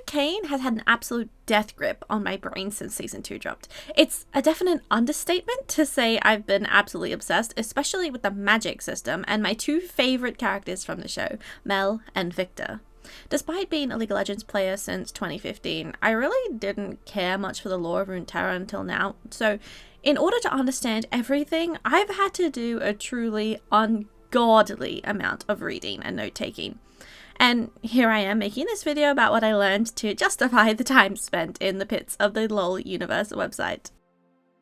Arcane has had an absolute death grip on my brain since season 2 dropped. It's a definite understatement to say I've been absolutely obsessed, especially with the magic system and my two favourite characters from the show, Mel and Viktor. Despite being a League of Legends player since 2015, I really didn't care much for the lore of Runeterra until now, so in order to understand everything, I've had to do a truly ungodly amount of reading and note-taking. And here I am making this video about what I learned to justify the time spent in the pits of the LOL Universe website.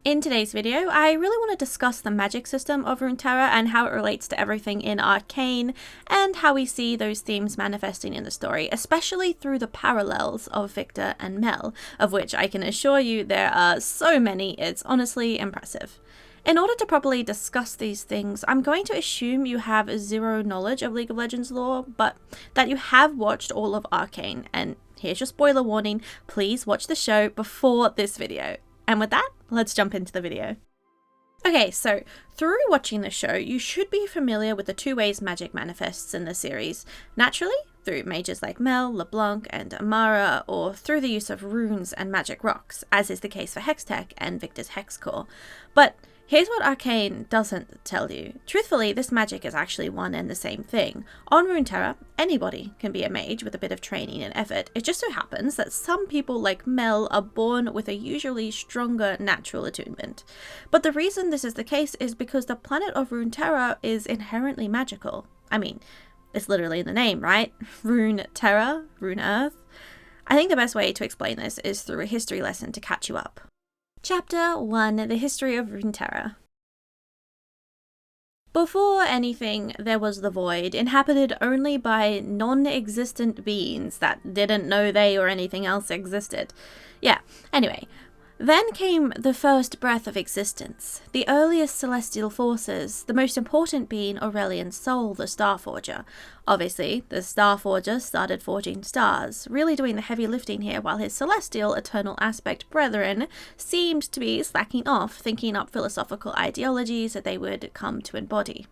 In today's video, I really want to discuss the magic system of Runeterra and how it relates to everything in Arcane, and how we see those themes manifesting in the story, especially through the parallels of Viktor and Mel, of which I can assure you there are so many, it's honestly impressive. In order to properly discuss these things, I'm going to assume you have zero knowledge of League of Legends lore, but that you have watched all of Arcane, and here's your spoiler warning, please watch the show before this video. And with that, let's jump into the video. Okay, so through watching the show, you should be familiar with the two ways magic manifests in the series. Naturally, through mages like Mel, LeBlanc, and Amara, or through the use of runes and magic rocks, as is the case for Hextech and Viktor's Hex Core. But here's what Arcane doesn't tell you. Truthfully, this magic is actually one and the same thing. On Runeterra, anybody can be a mage with a bit of training and effort. It just so happens that some people like Mel are born with a usually stronger natural attunement. But the reason this is the case is because the planet of Runeterra is inherently magical. I mean, it's literally in the name, right? Runeterra, Rune Earth. I think the best way to explain this is through a history lesson to catch you up. Chapter 1, The History of Runeterra. Before anything, there was the Void, inhabited only by non-existent beings that didn't know they or anything else existed. Yeah, anyway. Then came the first breath of existence, the earliest celestial forces, the most important being Aurelian's soul, the Starforger. Obviously, the Starforger started forging stars, really doing the heavy lifting here, while his celestial eternal aspect brethren seemed to be slacking off, thinking up philosophical ideologies that they would come to embody.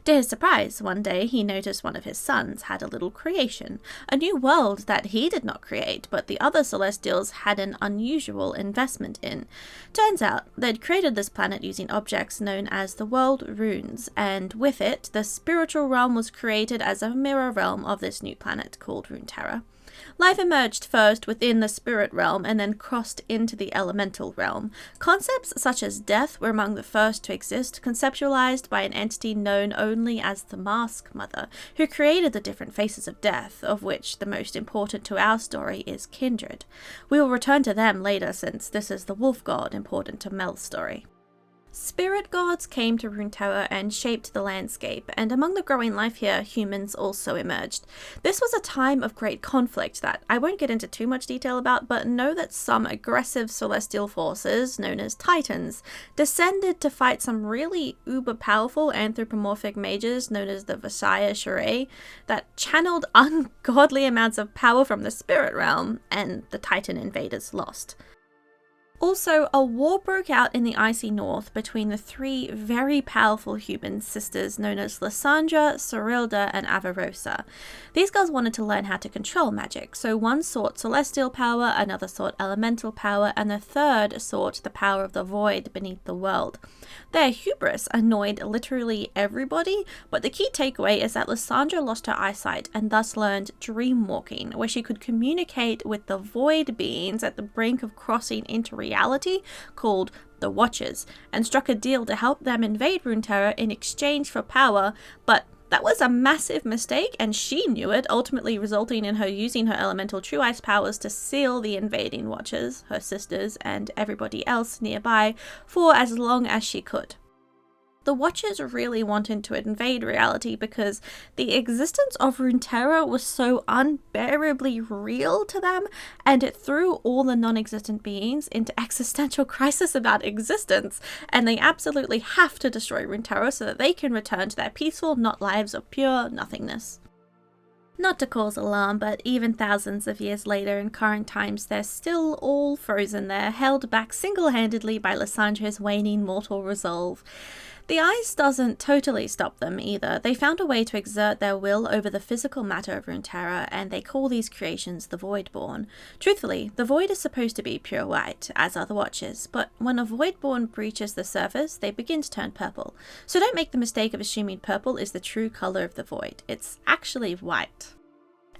To his surprise, one day he noticed one of his sons had a little creation, a new world that he did not create, but the other Celestials had an unusual investment in. Turns out, they'd created this planet using objects known as the World Runes, and with it, the spiritual realm was created as a mirror realm of this new planet called Runeterra. Life emerged first within the spirit realm and then crossed into the elemental realm. Concepts such as death were among the first to exist, conceptualized by an entity known only as the Mask Mother, who created the different faces of death, of which the most important to our story is Kindred. We will return to them later since this is the wolf god important to Mel's story. Spirit gods came to Runeterra and shaped the landscape, and among the growing life here, humans also emerged. This was a time of great conflict that I won't get into too much detail about, but know that some aggressive celestial forces, known as Titans, descended to fight some really uber-powerful anthropomorphic mages known as the Visaya Sharai that channeled ungodly amounts of power from the spirit realm, and the Titan invaders lost. Also, a war broke out in the icy north between the three very powerful human sisters known as Lysandra, Sorilda, and Avarosa. These girls wanted to learn how to control magic, so one sought celestial power, another sought elemental power, and the third sought the power of the void beneath the world. Their hubris annoyed literally everybody, but the key takeaway is that Lysandra lost her eyesight and thus learned dreamwalking, where she could communicate with the void beings at the brink of crossing into reality, called the Watchers, and struck a deal to help them invade Runeterra in exchange for power, but that was a massive mistake, and she knew it, ultimately resulting in her using her elemental true ice powers to seal the invading Watchers, her sisters, and everybody else nearby for as long as she could. The Watchers really wanted to invade reality because the existence of Runeterra was so unbearably real to them, and it threw all the non-existent beings into existential crisis about existence, and they absolutely have to destroy Runeterra so that they can return to their peaceful, not lives of pure nothingness. Not to cause alarm, but even thousands of years later in current times, they're still all frozen there, held back single-handedly by Lysandra's waning mortal resolve. The ice doesn't totally stop them either. They found a way to exert their will over the physical matter of Runeterra, and they call these creations the Voidborn. Truthfully, the Void is supposed to be pure white, as are the Watchers, but when a Voidborn breaches the surface, they begin to turn purple. So don't make the mistake of assuming purple is the true colour of the Void. It's actually white.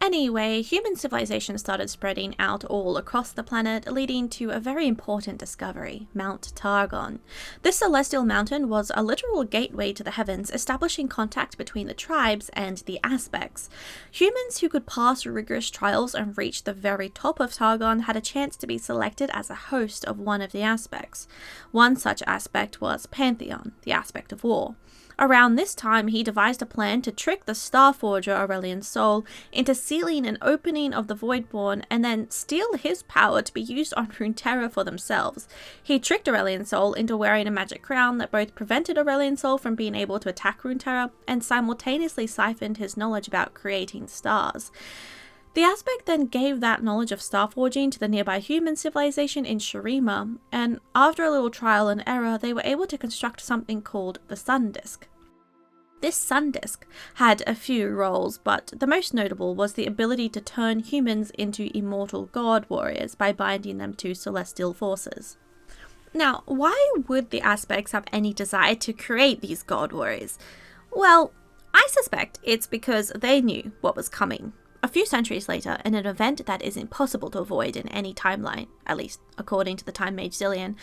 Anyway, human civilization started spreading out all across the planet, leading to a very important discovery, Mount Targon. This celestial mountain was a literal gateway to the heavens, establishing contact between the tribes and the aspects. Humans who could pass rigorous trials and reach the very top of Targon had a chance to be selected as a host of one of the aspects. One such aspect was Pantheon, the aspect of war. Around this time, he devised a plan to trick the Starforger Aurelian Soul into sealing an opening of the Voidborn and then steal his power to be used on Runeterra for themselves. He tricked Aurelian Soul into wearing a magic crown that both prevented Aurelian Soul from being able to attack Runeterra and simultaneously siphoned his knowledge about creating stars. The aspect then gave that knowledge of starforging to the nearby human civilization in Shurima, and after a little trial and error, they were able to construct something called the Sun Disk. This Sun Disk had a few roles, but the most notable was the ability to turn humans into immortal god warriors by binding them to celestial forces. Now, why would the aspects have any desire to create these god warriors? Well, I suspect it's because they knew what was coming. A few centuries later, in an event that is impossible to avoid in any timeline, at least according to the Time Mage Zillion,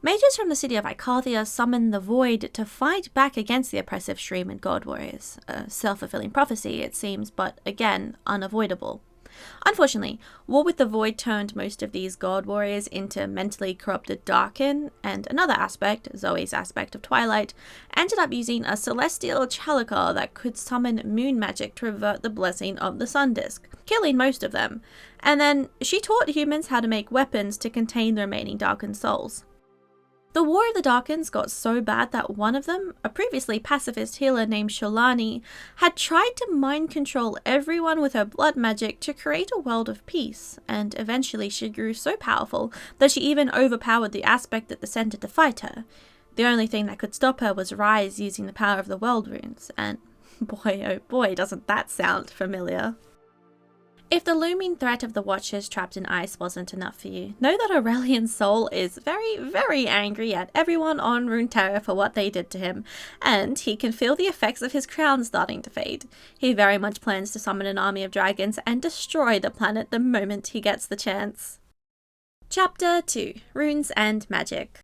mages from the city of Icarthia summon the Void to fight back against the oppressive Shreem God Warriors. A self-fulfilling prophecy, it seems, but again, unavoidable. Unfortunately, war with the Void turned most of these god warriors into mentally corrupted Darkin, and another aspect, Zoe's aspect of Twilight, ended up using a celestial Chalakar that could summon moon magic to revert the blessing of the Sun Disk, killing most of them. And then she taught humans how to make weapons to contain the remaining darkened souls. The War of the Darkens got so bad that one of them, a previously pacifist healer named Sholani, had tried to mind control everyone with her blood magic to create a world of peace, and eventually she grew so powerful that she even overpowered the aspect that descended to fight her. The only thing that could stop her was Rise using the power of the world runes, and boy oh boy doesn't that sound familiar. If the looming threat of the Watchers trapped in ice wasn't enough for you, know that Aurelian Soul is very, very angry at everyone on Runeterra for what they did to him, and he can feel the effects of his crown starting to fade. He very much plans to summon an army of dragons and destroy the planet the moment he gets the chance. Chapter 2: Runes and Magic.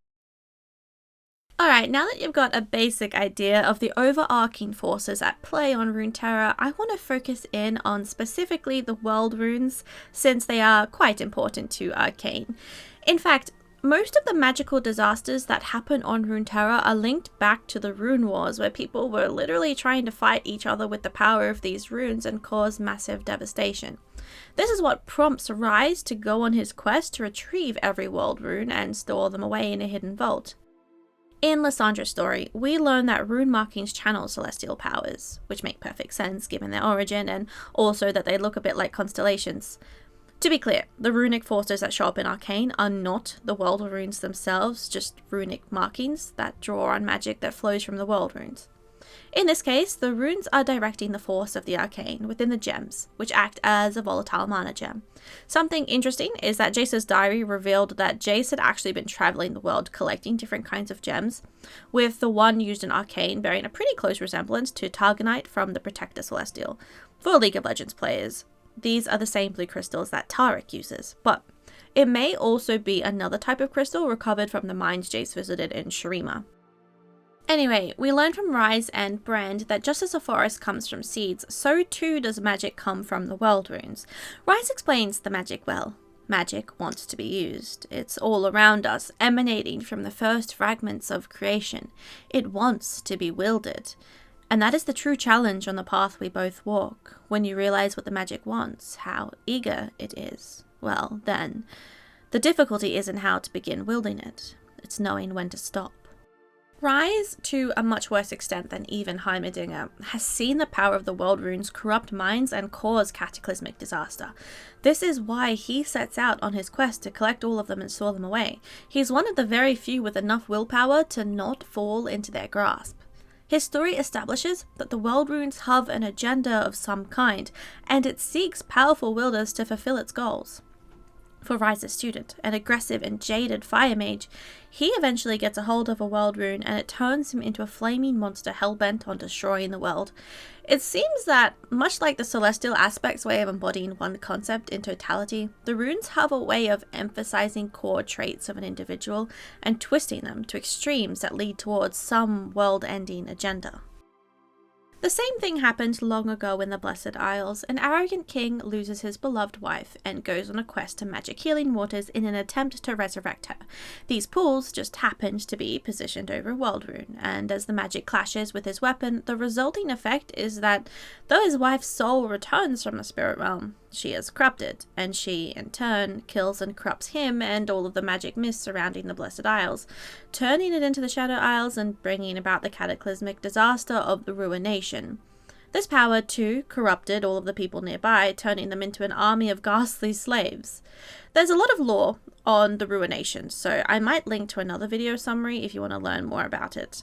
Alright, now that you've got a basic idea of the overarching forces at play on Runeterra, I want to focus in on specifically the world runes, since they are quite important to Arcane. In fact, most of the magical disasters that happen on Runeterra are linked back to the Rune Wars, where people were literally trying to fight each other with the power of these runes and cause massive devastation. This is what prompts Rise to go on his quest to retrieve every world rune and store them away in a hidden vault. In Lyssandra's story, we learn that rune markings channel celestial powers, which make perfect sense given their origin, and also that they look a bit like constellations. To be clear, the runic forces that show up in Arcane are not the world runes themselves, just runic markings that draw on magic that flows from the world runes. In this case, the runes are directing the force of the arcane within the gems, which act as a volatile mana gem. Something interesting is that Jayce's diary revealed that Jayce had actually been traveling the world collecting different kinds of gems, with the one used in Arcane bearing a pretty close resemblance to Targonite from the Protector Celestial. For League of Legends players, these are the same blue crystals that Taric uses, but it may also be another type of crystal recovered from the mines Jayce visited in Shurima. Anyway, we learn from Rise and Brand that just as a forest comes from seeds, so too does magic come from the world runes. Rise explains the magic well. Magic wants to be used. It's all around us, emanating from the first fragments of creation. It wants to be wielded. And that is the true challenge on the path we both walk. When you realize what the magic wants, how eager it is, well then, the difficulty isn't how to begin wielding it. It's knowing when to stop. Rise, to a much worse extent than even Heimerdinger, has seen the power of the world runes corrupt minds and cause cataclysmic disaster. This is why he sets out on his quest to collect all of them and store them away. He's one of the very few with enough willpower to not fall into their grasp. His story establishes that the world runes have an agenda of some kind, and it seeks powerful wielders to fulfill its goals. For Ryze's student, an aggressive and jaded fire mage, he eventually gets a hold of a world rune and it turns him into a flaming monster hellbent on destroying the world. It seems that, much like the celestial aspect's way of embodying one concept in totality, the runes have a way of emphasizing core traits of an individual and twisting them to extremes that lead towards some world-ending agenda. The same thing happened long ago in the Blessed Isles. An arrogant king loses his beloved wife and goes on a quest to magic healing waters in an attempt to resurrect her. These pools just happened to be positioned over World Rune, and as the magic clashes with his weapon, the resulting effect is that though his wife's soul returns from the spirit realm, she is corrupted, and she, in turn, kills and corrupts him and all of the magic mist surrounding the Blessed Isles, turning it into the Shadow Isles and bringing about the cataclysmic disaster of the Ruination. This power, too, corrupted all of the people nearby, turning them into an army of ghastly slaves. There's a lot of lore on the Ruination, so I might link to another video summary if you want to learn more about it.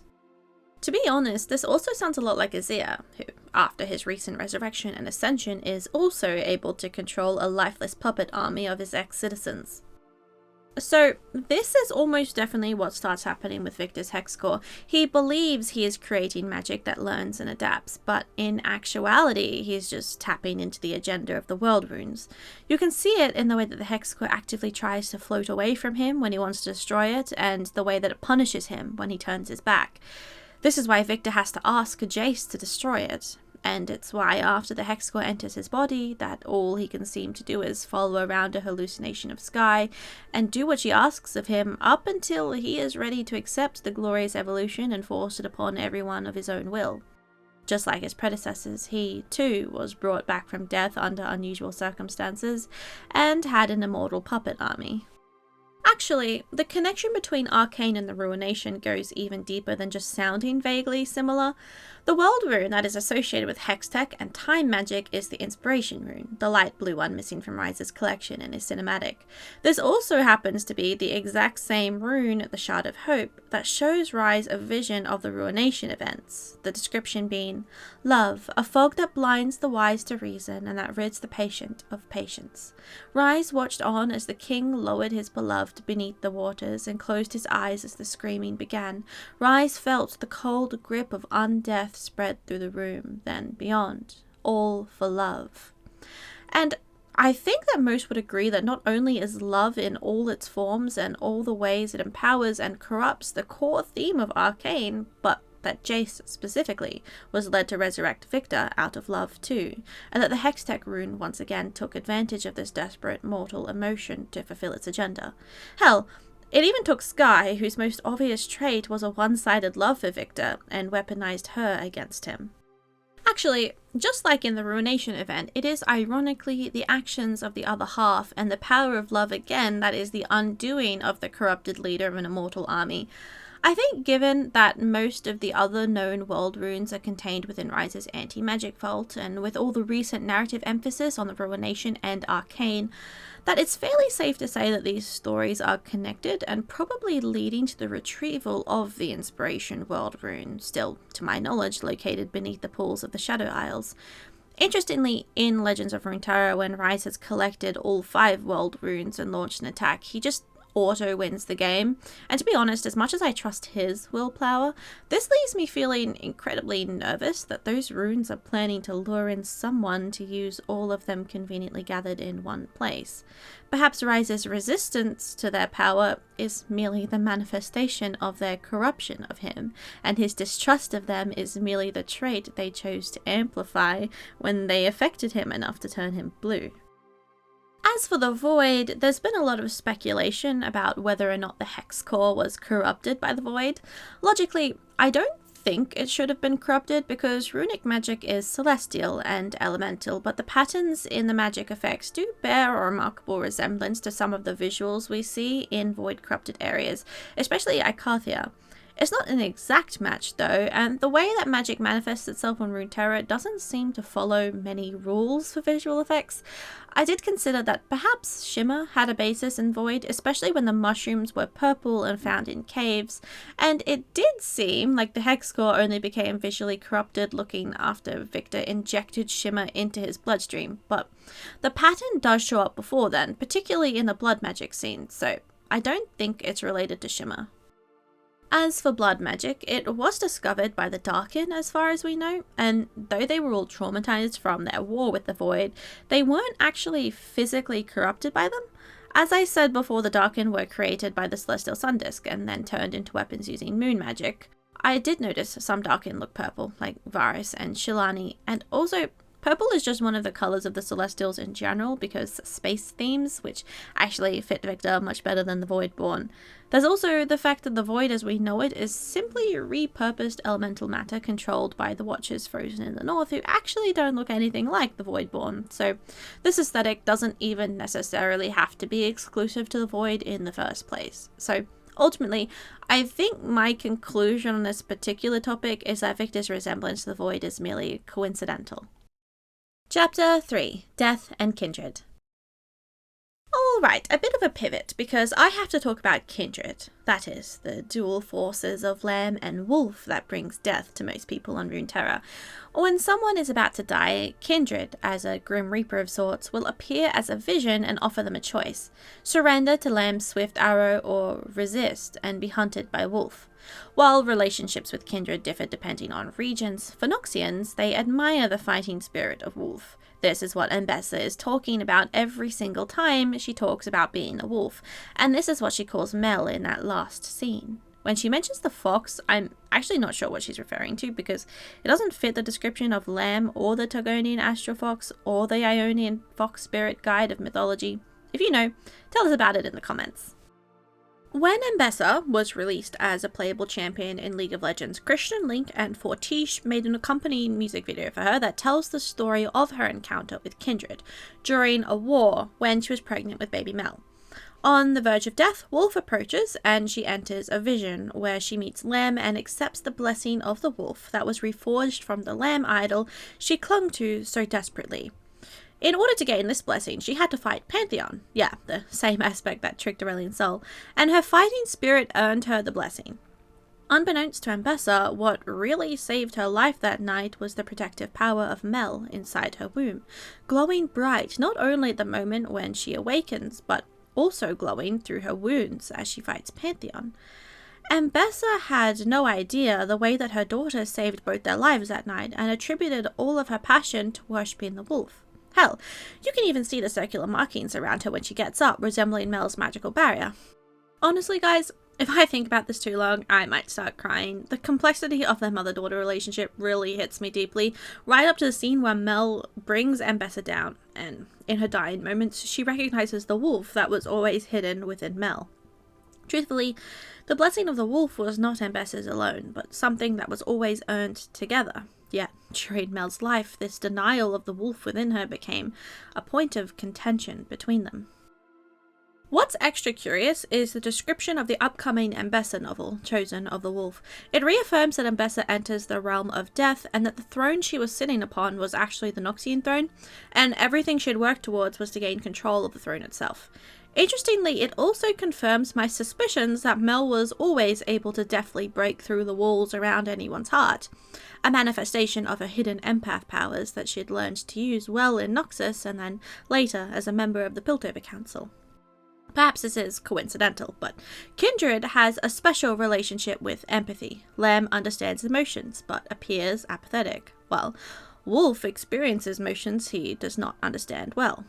To be honest, this also sounds a lot like Azir, who, after his recent resurrection and ascension, is also able to control a lifeless puppet army of his ex-citizens. So, this is almost definitely what starts happening with Viktor's hex core. He believes he is creating magic that learns and adapts, but in actuality, he's just tapping into the agenda of the world runes. You can see it in the way that the hex core actively tries to float away from him when he wants to destroy it, and the way that it punishes him when he turns his back. This is why Viktor has to ask Jayce to destroy it, and it's why after the hex core enters his body, that all he can seem to do is follow around a hallucination of Sky and do what she asks of him up until he is ready to accept the glorious evolution and force it upon everyone of his own will. Just like his predecessors, he, too, was brought back from death under unusual circumstances and had an immortal puppet army. Actually, the connection between Arcane and the Ruination goes even deeper than just sounding vaguely similar. The world rune that is associated with Hextech and time magic is the Inspiration rune, the light blue one missing from Ryze's collection in his cinematic. This also happens to be the exact same rune, the Shard of Hope, that shows Ryze a vision of the Ruination events, the description being, "Love, a fog that blinds the wise to reason and that rids the patient of patience." Ryze watched on as the king lowered his beloved beneath the waters and closed his eyes as the screaming began. Ryze felt the cold grip of undeath spread through the room, then beyond, all for love. And I think that most would agree that not only is love in all its forms and all the ways it empowers and corrupts the core theme of Arcane, but that Jayce specifically was led to resurrect Viktor out of love too, and that the Hextech rune once again took advantage of this desperate mortal emotion to fulfill its agenda. Hell, it even took Sky, whose most obvious trait was a one-sided love for Viktor, and weaponized her against him. Actually, just like in the Ruination event, it is ironically the actions of the other half and the power of love again that is the undoing of the corrupted leader of an immortal army. I think given that most of the other known world runes are contained within Ryze's anti-magic vault, and with all the recent narrative emphasis on the Ruination and Arcane, that it's fairly safe to say that these stories are connected and probably leading to the retrieval of the Inspiration world rune, still, to my knowledge, located beneath the pools of the Shadow Isles. Interestingly, in Legends of Runeterra, when Ryze has collected all 5 world runes and launched an attack, he just auto wins the game. And to be honest, as much as I trust his willpower, this leaves me feeling incredibly nervous that those runes are planning to lure in someone to use all of them conveniently gathered in one place. Perhaps Ryze's resistance to their power is merely the manifestation of their corruption of him, and his distrust of them is merely the trait they chose to amplify when they affected him enough to turn him blue. As for the Void, there's been a lot of speculation about whether or not the Hex core was corrupted by the Void. Logically, I don't think it should have been corrupted because runic magic is celestial and elemental, but the patterns in the magic effects do bear a remarkable resemblance to some of the visuals we see in Void corrupted areas, especially Icarthia. It's not an exact match though, and the way that magic manifests itself on Runeterra doesn't seem to follow many rules for visual effects. I did consider that perhaps Shimmer had a basis in Void, especially when the mushrooms were purple and found in caves, and it did seem like the hex core only became visually corrupted looking after Viktor injected Shimmer into his bloodstream, but the pattern does show up before then, particularly in the blood magic scene, so I don't think it's related to Shimmer. As for blood magic, it was discovered by the Darkin as far as we know, and though they were all traumatized from their war with the Void, they weren't actually physically corrupted by them. As I said before, the Darkin were created by the Celestial Sun Disk and then turned into weapons using moon magic. I did notice some Darkin look purple, like Varus and Shilani, and also purple is just one of the colours of the Celestials in general because space themes, which actually fit Viktor much better than the Voidborn. There's also the fact that the Void as we know it is simply repurposed elemental matter controlled by the Watchers frozen in the north who actually don't look anything like the Voidborn, so this aesthetic doesn't even necessarily have to be exclusive to the Void in the first place. So ultimately, I think my conclusion on this particular topic is that Viktor's resemblance to the Void is merely coincidental. Chapter 3. Death and Kindred. Alright, a bit of a pivot, because I have to talk about Kindred. That is, the dual forces of lamb and wolf that brings death to most people on Runeterra. When someone is about to die, Kindred, as a Grim Reaper of sorts, will appear as a vision and offer them a choice. Surrender to lamb's swift arrow or resist and be hunted by wolf. While relationships with Kindred differ depending on regions, for Noxians, they admire the fighting spirit of wolf. This is what Ambessa is talking about every single time she talks about being a wolf, and this is what she calls Mel in that last scene. When she mentions the fox, I'm actually not sure what she's referring to because it doesn't fit the description of Lamb or the Targonian Astrofox or the Ionian Fox Spirit Guide of Mythology. If you know, tell us about it in the comments. When Ambessa was released as a playable champion in League of Legends, Christian Link and Fortiche made an accompanying music video for her that tells the story of her encounter with Kindred during a war when she was pregnant with baby Mel. On the verge of death, Wolf approaches and she enters a vision where she meets Lamb and accepts the blessing of the wolf that was reforged from the Lamb idol she clung to so desperately. In order to gain this blessing, she had to fight Pantheon, yeah, the same aspect that tricked Aurelian's soul, and her fighting spirit earned her the blessing. Unbeknownst to Ambessa, what really saved her life that night was the protective power of Mel inside her womb, glowing bright not only at the moment when she awakens, but also glowing through her wounds as she fights Pantheon. Ambessa had no idea the way that her daughter saved both their lives that night and attributed all of her passion to worshipping the wolf. Hell, you can even see the circular markings around her when she gets up, resembling Mel's magical barrier. Honestly, guys, if I think about this too long, I might start crying. The complexity of their mother-daughter relationship really hits me deeply, right up to the scene where Mel brings Ambessa down, and in her dying moments, she recognizes the wolf that was always hidden within Mel. Truthfully, the blessing of the wolf was not Ambessa's alone, but something that was always earned together. Yet, during Mel's life, this denial of the wolf within her became a point of contention between them. What's extra curious is the description of the upcoming Ambessa novel, Chosen of the Wolf. It reaffirms that Ambessa enters the realm of death and that the throne she was sitting upon was actually the Noxian throne, and everything she had worked towards was to gain control of the throne itself. Interestingly, it also confirms my suspicions that Mel was always able to deftly break through the walls around anyone's heart, a manifestation of her hidden empath powers that she had learned to use well in Noxus and then later as a member of the Piltover Council. Perhaps this is coincidental, but Kindred has a special relationship with empathy. Lamb understands emotions, but appears apathetic, while Wolf experiences emotions he does not understand well.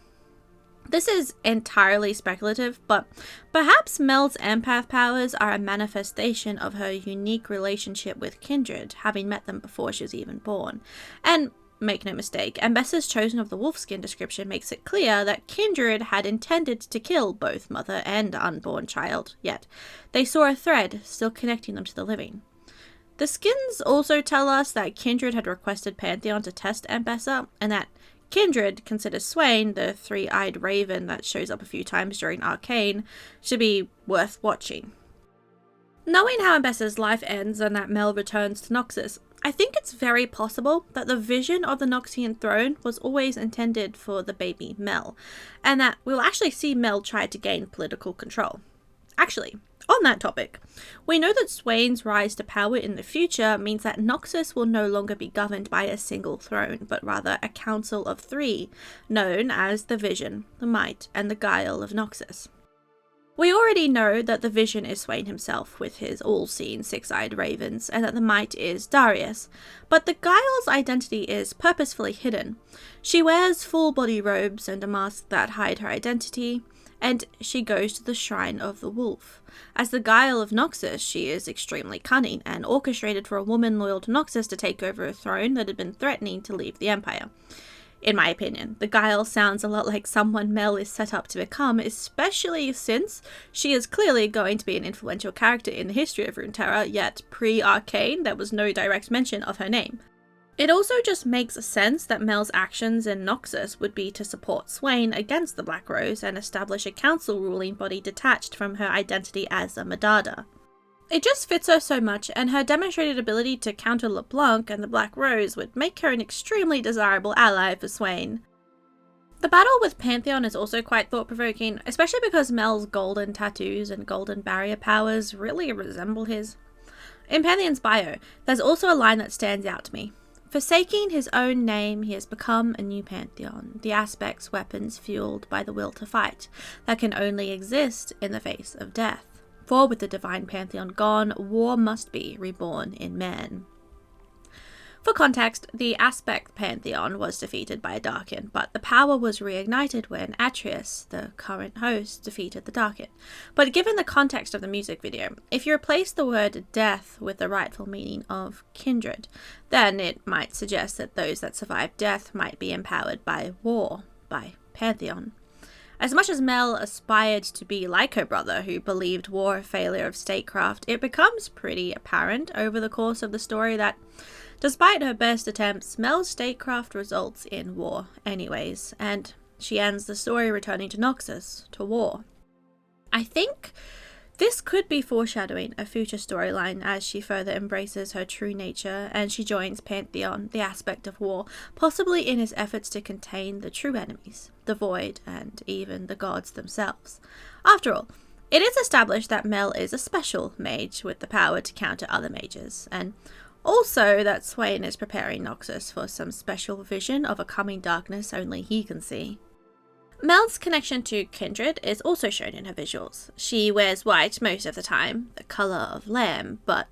This is entirely speculative, but perhaps Mel's empath powers are a manifestation of her unique relationship with Kindred, having met them before she was even born. And make no mistake, Ambessa's Chosen of the Wolfskin description makes it clear that Kindred had intended to kill both mother and unborn child, yet they saw a thread still connecting them to the living. The skins also tell us that Kindred had requested Pantheon to test Ambessa, and that Kindred considers Swain, the three-eyed raven that shows up a few times during Arcane, to be worth watching. Knowing how Ambessa's life ends and that Mel returns to Noxus, I think it's very possible that the vision of the Noxian throne was always intended for the baby Mel, and that we'll actually see Mel try to gain political control. Actually, on that topic, we know that Swain's rise to power in the future means that Noxus will no longer be governed by a single throne, but rather a council of 3, known as the Vision, the Might, and the Guile of Noxus. We already know that the Vision is Swain himself, with his all-seeing six-eyed ravens, and that the Might is Darius, but the Guile's identity is purposefully hidden. She wears full-body robes and a mask that hide her identity, and she goes to the Shrine of the Wolf. As the Guile of Noxus, she is extremely cunning, and orchestrated for a woman loyal to Noxus to take over a throne that had been threatening to leave the Empire. In my opinion, the Guile sounds a lot like someone Mel is set up to become, especially since she is clearly going to be an influential character in the history of Runeterra, yet pre-Arcane there was no direct mention of her name. It also just makes sense that Mel's actions in Noxus would be to support Swain against the Black Rose and establish a council ruling body detached from her identity as a Madada. It just fits her so much, and her demonstrated ability to counter LeBlanc and the Black Rose would make her an extremely desirable ally for Swain. The battle with Pantheon is also quite thought-provoking, especially because Mel's golden tattoos and golden barrier powers really resemble his. In Pantheon's bio, there's also a line that stands out to me. Forsaking his own name, he has become a new Pantheon, the aspect's weapons fueled by the will to fight, that can only exist in the face of death. For with the divine Pantheon gone, war must be reborn in man. For context, the Aspect Pantheon was defeated by a Darkin, but the power was reignited when Atreus, the current host, defeated the Darkin. But given the context of the music video, if you replace the word death with the rightful meaning of kindred, then it might suggest that those that survive death might be empowered by war, by Pantheon. As much as Mel aspired to be like her brother, who believed war a failure of statecraft, it becomes pretty apparent over the course of the story that, despite her best attempts, Mel's statecraft results in war anyways, and she ends the story returning to Noxus, to war. I think this could be foreshadowing a future storyline as she further embraces her true nature and she joins Pantheon, the aspect of war, possibly in his efforts to contain the true enemies, the Void, and even the gods themselves. After all, it is established that Mel is a special mage with the power to counter other mages, and also that Swain is preparing Noxus for some special vision of a coming darkness only he can see. Mel's connection to Kindred is also shown in her visuals. She wears white most of the time, the colour of lamb, but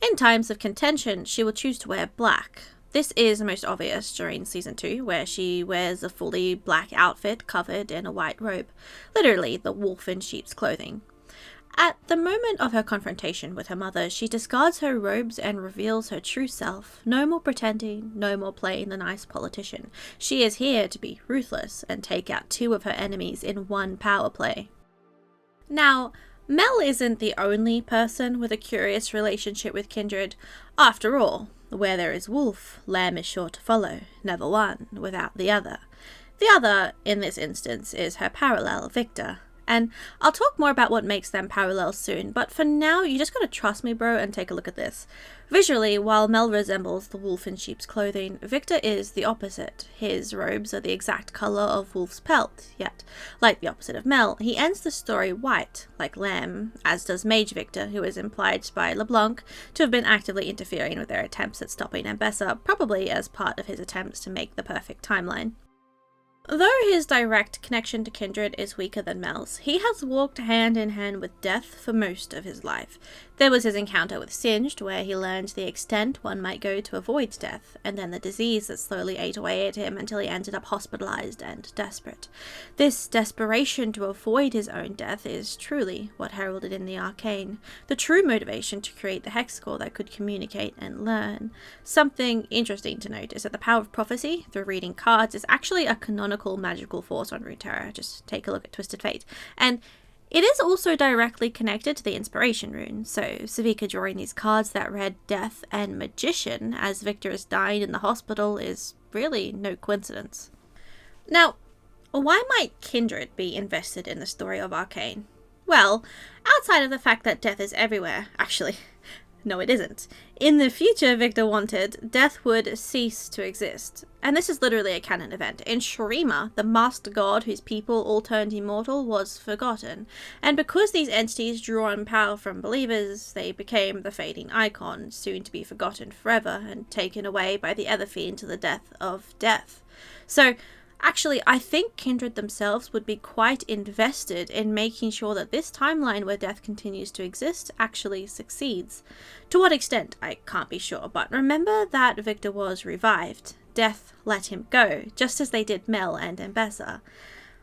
in times of contention she will choose to wear black. This is most obvious during Season 2, where she wears a fully black outfit covered in a white robe, literally the wolf in sheep's clothing. At the moment of her confrontation with her mother, she discards her robes and reveals her true self. No more pretending, no more playing the nice politician. She is here to be ruthless and take out 2 of her enemies in one power play. Now, Mel isn't the only person with a curious relationship with Kindred. After all, where there is wolf, lamb is sure to follow, never one without the other. The other, in this instance, is her parallel, Viktor. And I'll talk more about what makes them parallel soon, but for now, you just gotta trust me, bro, and take a look at this. Visually, while Mel resembles the wolf in sheep's clothing, Viktor is the opposite. His robes are the exact colour of wolf's pelt, yet, like the opposite of Mel, he ends the story white, like lamb, as does Mage Viktor, who is implied by LeBlanc to have been actively interfering with their attempts at stopping Ambessa, probably as part of his attempts to make the perfect timeline. Though his direct connection to Kindred is weaker than Mel's, he has walked hand in hand with death for most of his life. There was his encounter with Singed, where he learned the extent one might go to avoid death, and then the disease that slowly ate away at him until he ended up hospitalized and desperate. This desperation to avoid his own death is truly what heralded in the Arcane, the true motivation to create the hexcore that could communicate and learn. Something interesting to note is that the power of prophecy, through reading cards, is actually a canonical magical force on Runeterra. Just take a look at Twisted Fate. And it is also directly connected to the Inspiration rune, so Savika drawing these cards that read Death and Magician as Viktor is dying in the hospital is really no coincidence. Now, why might Kindred be invested in the story of Arcane? Well, outside of the fact that death is everywhere, actually, no it isn't. In the future, Viktor wanted, death would cease to exist. And this is literally a canon event. In Shurima, the masked god whose people all turned immortal was forgotten. And because these entities drew on power from believers, they became the fading icon, soon to be forgotten forever and taken away by the Etherfiend to the death of death. So, actually, I think Kindred themselves would be quite invested in making sure that this timeline where death continues to exist actually succeeds. To what extent, I can't be sure, but remember that Viktor was revived. Death let him go, just as they did Mel and Mbessa.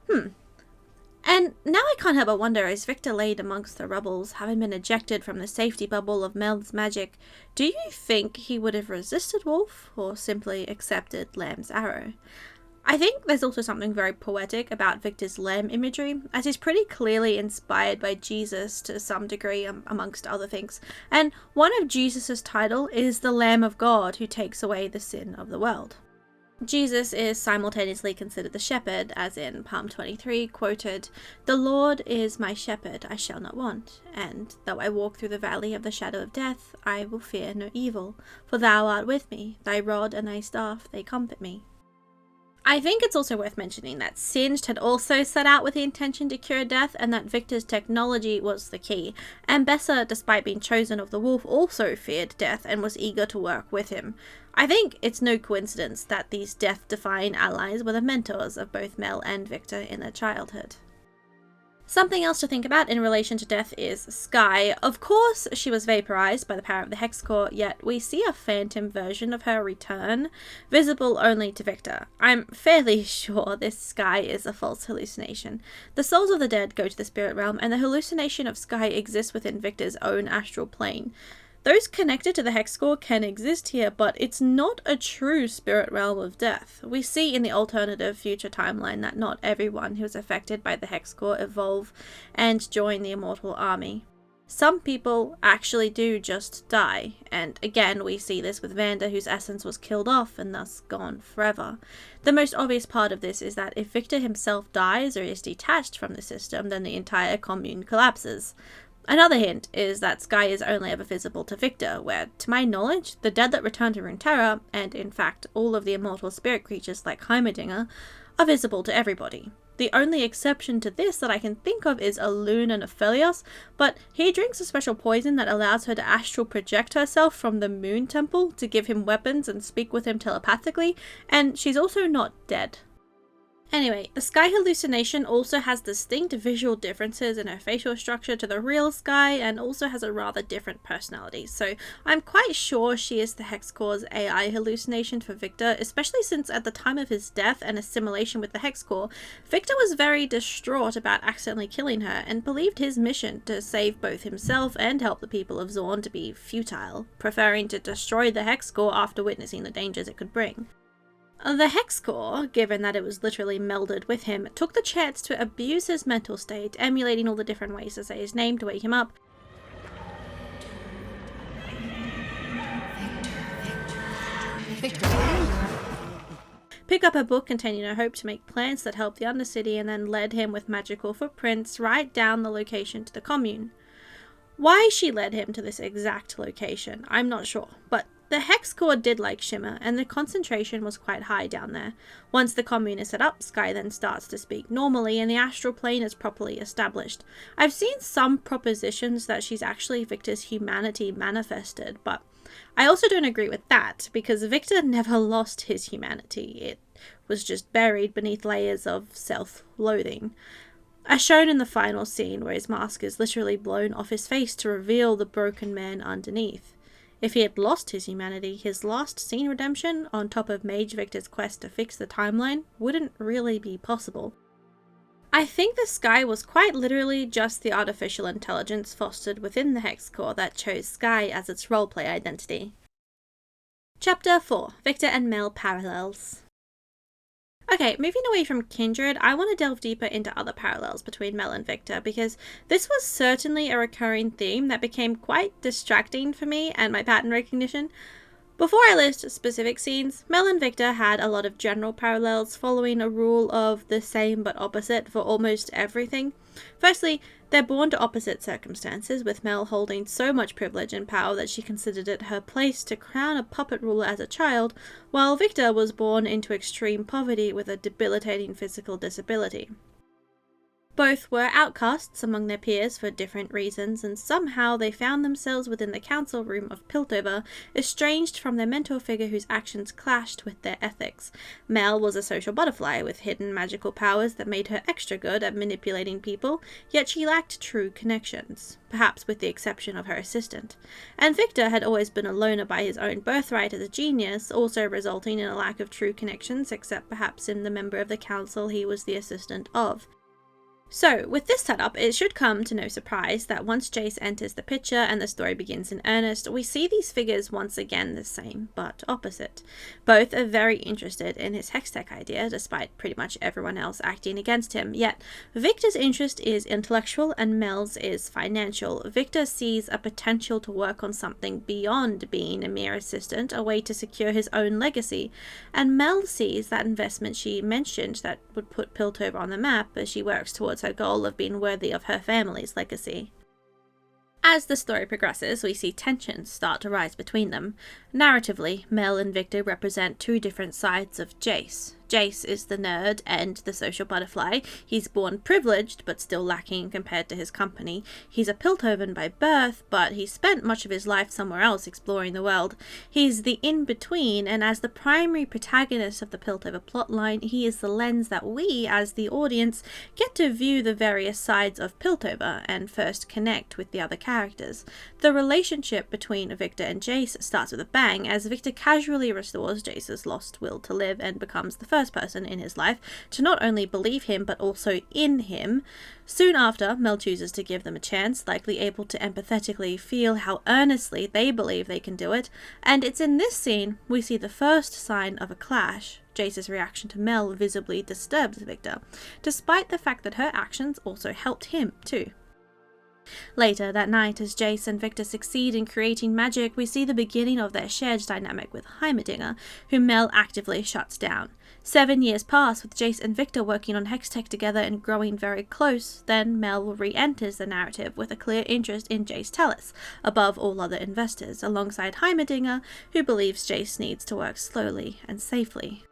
And now I can't help but wonder, as Viktor laid amongst the rubbles, having been ejected from the safety bubble of Mel's magic, do you think he would have resisted Wolf, or simply accepted Lamb's arrow? I think there's also something very poetic about Viktor's lamb imagery, as he's pretty clearly inspired by Jesus to some degree, amongst other things, and one of Jesus' title is the Lamb of God who takes away the sin of the world. Jesus is simultaneously considered the shepherd, as in Psalm 23 quoted, "The Lord is my shepherd, I shall not want, and though I walk through the valley of the shadow of death, I will fear no evil, for thou art with me, thy rod and thy staff, they comfort me." I think it's also worth mentioning that Singed had also set out with the intention to cure death, and that Viktor's technology was the key. And Mbessa, despite being chosen of the wolf, also feared death and was eager to work with him. I think it's no coincidence that these death-defying allies were the mentors of both Mel and Viktor in their childhood. Something else to think about in relation to death is Skye. Of course, she was vaporized by the power of the Hex Core, yet we see a phantom version of her return, visible only to Viktor. I'm fairly sure this Skye is a false hallucination. The souls of the dead go to the spirit realm, and the hallucination of Skye exists within Viktor's own astral plane. Those connected to the Hex Core can exist here, but it's not a true spirit realm of death. We see in the alternative future timeline that not everyone who is affected by the Hex Core evolve and join the immortal army. Some people actually do just die, and again we see this with Vander, whose essence was killed off and thus gone forever. The most obvious part of this is that if Viktor himself dies or is detached from the system, then the entire commune collapses. Another hint is that Skye is only ever visible to Viktor, where, to my knowledge, the dead that return to Runeterra, and in fact all of the immortal spirit creatures like Heimerdinger, are visible to everybody. The only exception to this that I can think of is Elune and Aphelios, but he drinks a special poison that allows her to astral project herself from the Moon Temple to give him weapons and speak with him telepathically, and she's also not dead. Anyway, the Skye hallucination also has distinct visual differences in her facial structure to the real Skye, and also has a rather different personality, so I'm quite sure she is the Hex Core's AI hallucination for Viktor, especially since at the time of his death and assimilation with the Hex Core, Viktor was very distraught about accidentally killing her, and believed his mission to save both himself and help the people of Zorn to be futile, preferring to destroy the Hex Core after witnessing the dangers it could bring. The Hex Core, given that it was literally melded with him, took the chance to abuse his mental state, emulating all the different ways to say his name to wake him up. Pick up a book containing a hope to make plans that help the Undercity, and then led him with magical footprints right down the location to the commune. Why she led him to this exact location, I'm not sure, but the Hex Core did like Shimmer, and the concentration was quite high down there. Once the commune is set up, Skye then starts to speak normally, and the astral plane is properly established. I've seen some propositions that she's actually Viktor's humanity manifested, but I also don't agree with that, because Viktor never lost his humanity. It was just buried beneath layers of self-loathing. As shown in the final scene, where his mask is literally blown off his face to reveal the broken man underneath. If he had lost his humanity, his last scene redemption, on top of Mage Viktor's quest to fix the timeline, wouldn't really be possible. I think the Skye was quite literally just the artificial intelligence fostered within the Hex Core that chose Skye as its roleplay identity. Chapter 4. Viktor and Mel Parallels. Okay, moving away from Kindred, I want to delve deeper into other parallels between Mel and Viktor, because this was certainly a recurring theme that became quite distracting for me and my pattern recognition. Before I list specific scenes, Mel and Viktor had a lot of general parallels, following a rule of the same but opposite for almost everything. Firstly, they're born to opposite circumstances, with Mel holding so much privilege and power that she considered it her place to crown a puppet ruler as a child, while Viktor was born into extreme poverty with a debilitating physical disability. Both were outcasts among their peers for different reasons, and somehow they found themselves within the council room of Piltover, estranged from their mentor figure whose actions clashed with their ethics. Mel was a social butterfly with hidden magical powers that made her extra good at manipulating people, yet she lacked true connections, perhaps with the exception of her assistant. And Viktor had always been a loner by his own birthright as a genius, also resulting in a lack of true connections, except perhaps in the member of the council he was the assistant of. So, with this setup, it should come to no surprise that once Jayce enters the picture and the story begins in earnest, we see these figures once again the same, but opposite. Both are very interested in his hextech idea, despite pretty much everyone else acting against him, yet Viktor's interest is intellectual and Mel's is financial. Viktor sees a potential to work on something beyond being a mere assistant, a way to secure his own legacy, and Mel sees that investment she mentioned that would put Piltover on the map as she works towards her goal of being worthy of her family's legacy. As the story progresses, we see tensions start to rise between them. Narratively, Mel and Viktor represent two different sides of Jayce. Jayce is the nerd and the social butterfly. He's born privileged, but still lacking compared to his company. He's a Piltovan by birth, but he spent much of his life somewhere else exploring the world. He's the in-between, and as the primary protagonist of the Piltover plotline, he is the lens that we, as the audience, get to view the various sides of Piltover and first connect with the other characters. The relationship between Viktor and Jayce starts with a bang, as Viktor casually restores Jayce's lost will to live and becomes the first person in his life to not only believe him but also in him. Soon after, Mel chooses to give them a chance, likely able to empathetically feel how earnestly they believe they can do it, and it's in this scene we see the first sign of a clash. Jayce's reaction to Mel visibly disturbs Viktor, despite the fact that her actions also helped him too. Later that night, as Jayce and Viktor succeed in creating magic, we see the beginning of their shared dynamic with Heimerdinger, whom Mel actively shuts down. 7 years pass with Jayce and Viktor working on hextech together and growing very close. Then Mel re-enters the narrative with a clear interest in Jayce Tallis, above all other investors, alongside Heimerdinger, who believes Jayce needs to work slowly and safely.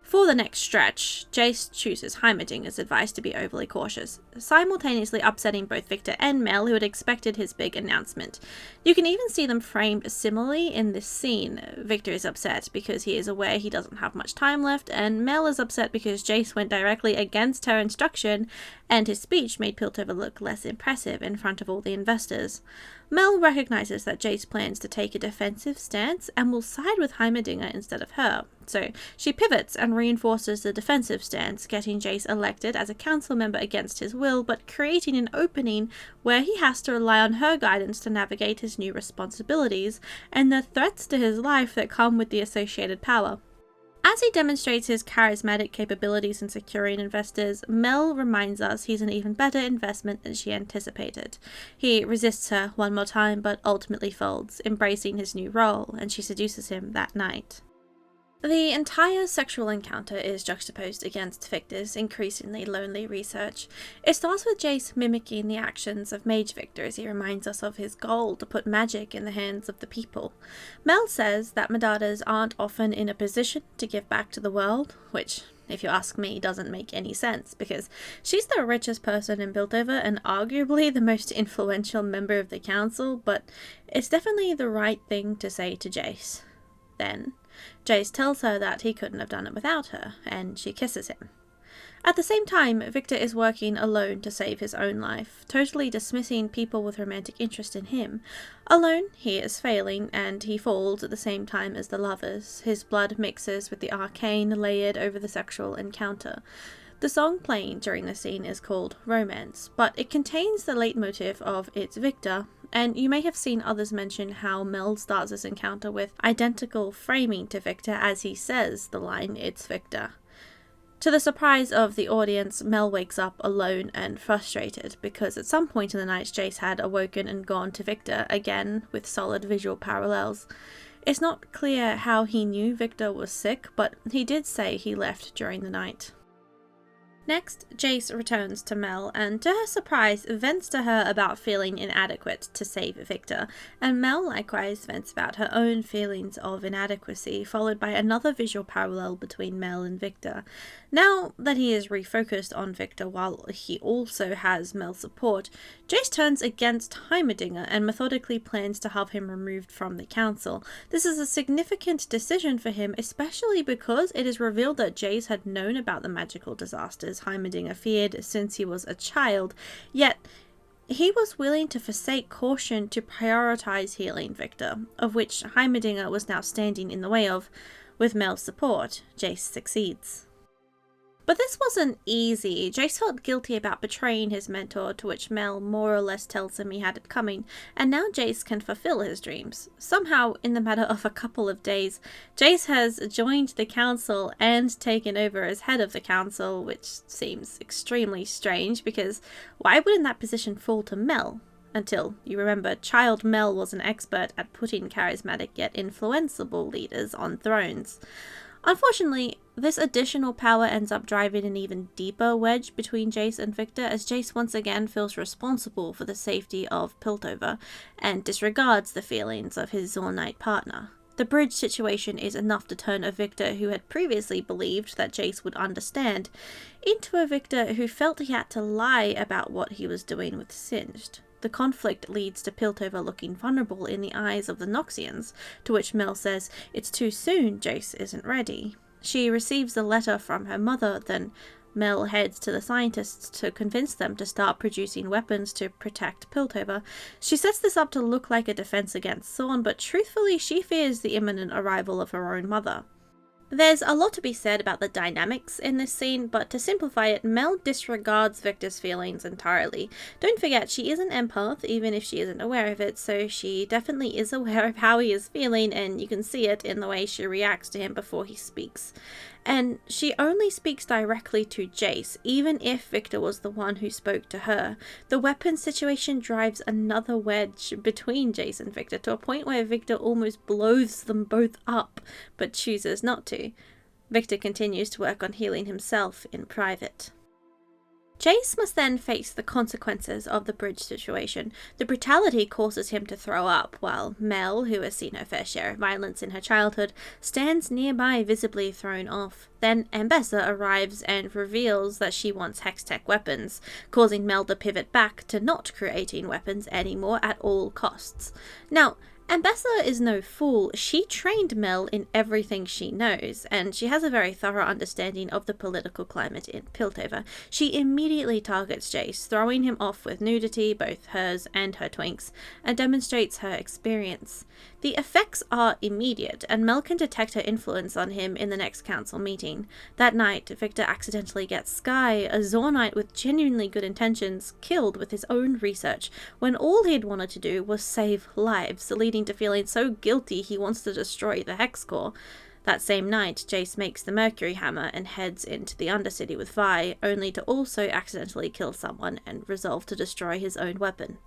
For the next stretch, Jayce chooses Heimerdinger's advice to be overly cautious, simultaneously upsetting both Viktor and Mel, who had expected his big announcement. You can even see them framed similarly in this scene. Viktor is upset because he is aware he doesn't have much time left, and Mel is upset because Jayce went directly against her instruction, and his speech made Piltover look less impressive in front of all the investors. Mel recognizes that Jayce plans to take a defensive stance and will side with Heimerdinger instead of her, so she pivots and reinforces the defensive stance, getting Jayce elected as a council member against his will, but creating an opening where he has to rely on her guidance to navigate his new responsibilities and the threats to his life that come with the associated power. As he demonstrates his charismatic capabilities in securing investors, Mel reminds us he's an even better investment than she anticipated. He resists her one more time, but ultimately folds, embracing his new role, and she seduces him that night. The entire sexual encounter is juxtaposed against Viktor's increasingly lonely research. It starts with Jayce mimicking the actions of Mage Viktor as he reminds us of his goal to put magic in the hands of the people. Mel says that Medardas aren't often in a position to give back to the world, which, if you ask me, doesn't make any sense, because she's the richest person in Piltover and arguably the most influential member of the council, but it's definitely the right thing to say to Jayce. Then Jayce tells her that he couldn't have done it without her, and she kisses him. At the same time, Viktor is working alone to save his own life, totally dismissing people with romantic interest in him. Alone, he is failing, and he falls at the same time as the lovers. His blood mixes with the arcane layered over the sexual encounter. The song playing during the scene is called Romance, but it contains the leitmotif of It's Viktor, and you may have seen others mention how Mel starts this encounter with identical framing to Viktor as he says the line It's Viktor. To the surprise of the audience, Mel wakes up alone and frustrated because at some point in the night Jayce had awoken and gone to Viktor, again with solid visual parallels. It's not clear how he knew Viktor was sick, but he did say he left during the night. Next, Jayce returns to Mel and, to her surprise, vents to her about feeling inadequate to save Viktor, and Mel likewise vents about her own feelings of inadequacy, followed by another visual parallel between Mel and Viktor. Now that he is refocused on Viktor while he also has Mel's support, Jayce turns against Heimerdinger and methodically plans to have him removed from the council. This is a significant decision for him, especially because it is revealed that Jayce had known about the magical disasters Heimerdinger feared since he was a child, yet he was willing to forsake caution to prioritize healing Viktor, of which Heimerdinger was now standing in the way of. With Mel's support, Jayce succeeds. But this wasn't easy. Jayce felt guilty about betraying his mentor, to which Mel more or less tells him he had it coming, and now Jayce can fulfill his dreams. Somehow, in the matter of a couple of days, Jayce has joined the council and taken over as head of the council, which seems extremely strange, because why wouldn't that position fall to Mel? Until, you remember, child Mel was an expert at putting charismatic yet influenceable leaders on thrones. Unfortunately, this additional power ends up driving an even deeper wedge between Jayce and Viktor, as Jayce once again feels responsible for the safety of Piltover and disregards the feelings of his Zornite partner. The bridge situation is enough to turn a Viktor who had previously believed that Jayce would understand into a Viktor who felt he had to lie about what he was doing with Singed. The conflict leads to Piltover looking vulnerable in the eyes of the Noxians, to which Mel says it's too soon, Jayce isn't ready. She receives a letter from her mother, then Mel heads to the scientists to convince them to start producing weapons to protect Piltover. She sets this up to look like a defense against Zorn, but truthfully she fears the imminent arrival of her own mother. There's a lot to be said about the dynamics in this scene, but to simplify it, Mel disregards Viktor's feelings entirely. Don't forget, she is an empath, even if she isn't aware of it, so she definitely is aware of how he is feeling, and you can see it in the way she reacts to him before he speaks. And she only speaks directly to Jayce, even if Viktor was the one who spoke to her. The weapon situation drives another wedge between Jayce and Viktor, to a point where Viktor almost blows them both up, but chooses not to. Viktor continues to work on healing himself in private. Jayce must then face the consequences of the bridge situation. The brutality causes him to throw up, while Mel, who has seen her fair share of violence in her childhood, stands nearby visibly thrown off. Then Ambessa arrives and reveals that she wants Hextech weapons, causing Mel to pivot back to not creating weapons anymore at all costs. Now, Ambessa is no fool. She trained Mel in everything she knows, and she has a very thorough understanding of the political climate in Piltover. She immediately targets Jayce, throwing him off with nudity, both hers and her twinks, and demonstrates her experience. The effects are immediate, and Mel can detect her influence on him in the next council meeting. That night, Viktor accidentally gets Skye, a Zornite with genuinely good intentions, killed with his own research, when all he'd wanted to do was save lives, leading to feeling so guilty he wants to destroy the Hex Core. That same night, Jayce makes the Mercury Hammer and heads into the Undercity with Vi, only to also accidentally kill someone and resolve to destroy his own weapon.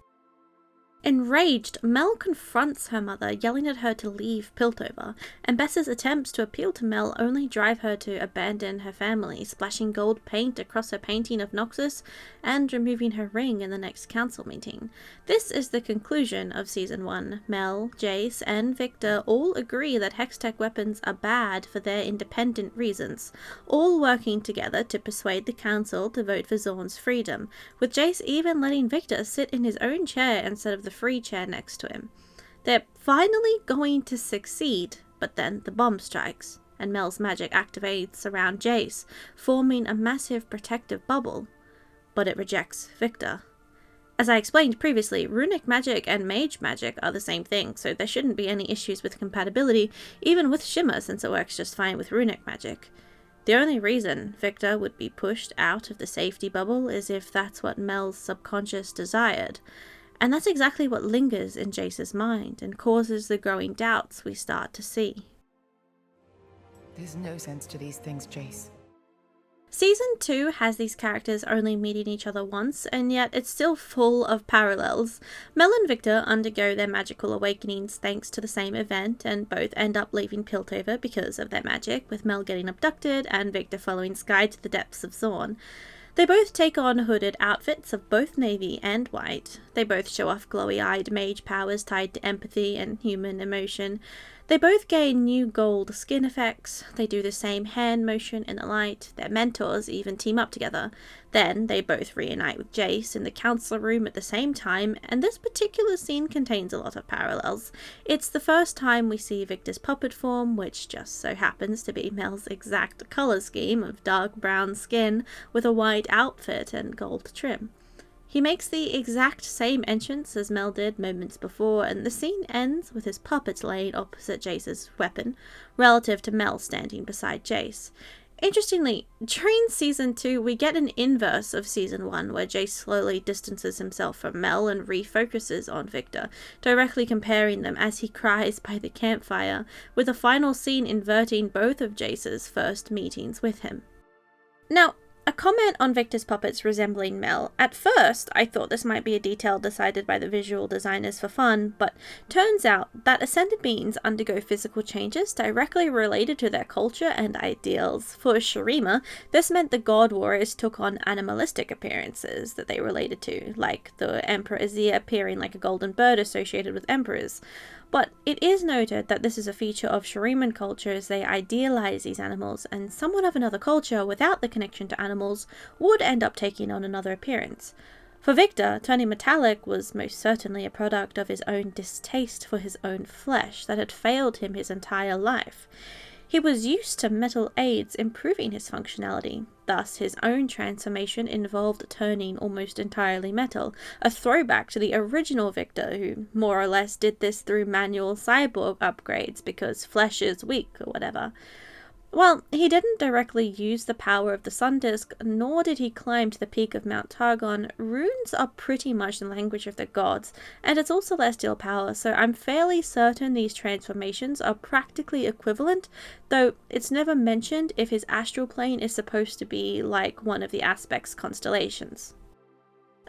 Enraged, Mel confronts her mother, yelling at her to leave Piltover, and Bessa's attempts to appeal to Mel only drive her to abandon her family, splashing gold paint across her painting of Noxus and removing her ring in the next council meeting. This is the conclusion of Season 1. Mel, Jayce, and Viktor all agree that Hextech weapons are bad for their independent reasons, all working together to persuade the council to vote for Zorn's freedom, with Jayce even letting Viktor sit in his own chair instead of the free chair next to him. They're finally going to succeed, but then the bomb strikes, and Mel's magic activates around Jayce, forming a massive protective bubble. But it rejects Viktor. As I explained previously, runic magic and mage magic are the same thing, so there shouldn't be any issues with compatibility, even with Shimmer, since it works just fine with runic magic. The only reason Viktor would be pushed out of the safety bubble is if that's what Mel's subconscious desired. And that's exactly what lingers in Jayce's mind and causes the growing doubts we start to see. There's no sense to these things, Jayce. Season 2 has these characters only meeting each other once, and yet it's still full of parallels. Mel and Viktor undergo their magical awakenings thanks to the same event, and both end up leaving Piltover because of their magic, with Mel getting abducted and Viktor following Sky to the depths of Zorn. They both take on hooded outfits of both navy and white. They both show off glowy-eyed mage powers tied to empathy and human emotion. They both gain new gold skin effects. They do the same hand motion in the light. Their mentors even team up together. Then they both reunite with Jayce in the counselor room at the same time, and this particular scene contains a lot of parallels. It's the first time we see Viktor's puppet form, which just so happens to be Mel's exact colour scheme of dark brown skin with a white outfit and gold trim. He makes the exact same entrance as Mel did moments before, and the scene ends with his puppet laying opposite Jayce's weapon, relative to Mel standing beside Jayce. Interestingly, during Season 2, we get an inverse of Season 1, where Jayce slowly distances himself from Mel and refocuses on Viktor, directly comparing them as he cries by the campfire, with a final scene inverting both of Jayce's first meetings with him. Now, a comment on Viktor's puppets resembling Mel. At first, I thought this might be a detail decided by the visual designers for fun, but turns out that ascended beings undergo physical changes directly related to their culture and ideals. For Shurima, this meant the god warriors took on animalistic appearances that they related to, like the Emperor Azir appearing like a golden bird associated with emperors. But it is noted that this is a feature of Shuriman culture as they idealize these animals, and someone of another culture without the connection to animals would end up taking on another appearance. For Viktor, turning metallic was most certainly a product of his own distaste for his own flesh that had failed him his entire life. He was used to metal aids improving his functionality, thus his own transformation involved turning almost entirely metal, a throwback to the original Viktor, who more or less did this through manual cyborg upgrades because flesh is weak or whatever. While he didn't directly use the power of the Sun Disk, nor did he climb to the peak of Mount Targon, runes are pretty much the language of the gods, and it's all celestial power, so I'm fairly certain these transformations are practically equivalent, though it's never mentioned if his astral plane is supposed to be like one of the aspect's constellations.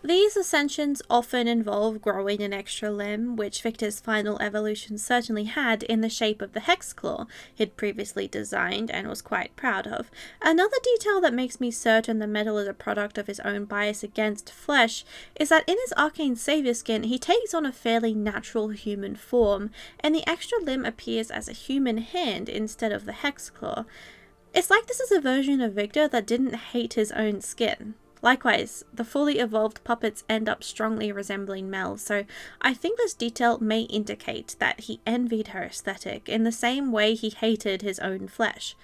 These ascensions often involve growing an extra limb, which Viktor's final evolution certainly had in the shape of the hex claw he'd previously designed and was quite proud of. Another detail that makes me certain the metal is a product of his own bias against flesh is that in his Arcane Savior skin he takes on a fairly natural human form, and the extra limb appears as a human hand instead of the hex claw. It's like this is a version of Viktor that didn't hate his own skin. Likewise, the fully evolved puppets end up strongly resembling Mel, so I think this detail may indicate that he envied her aesthetic in the same way he hated his own flesh.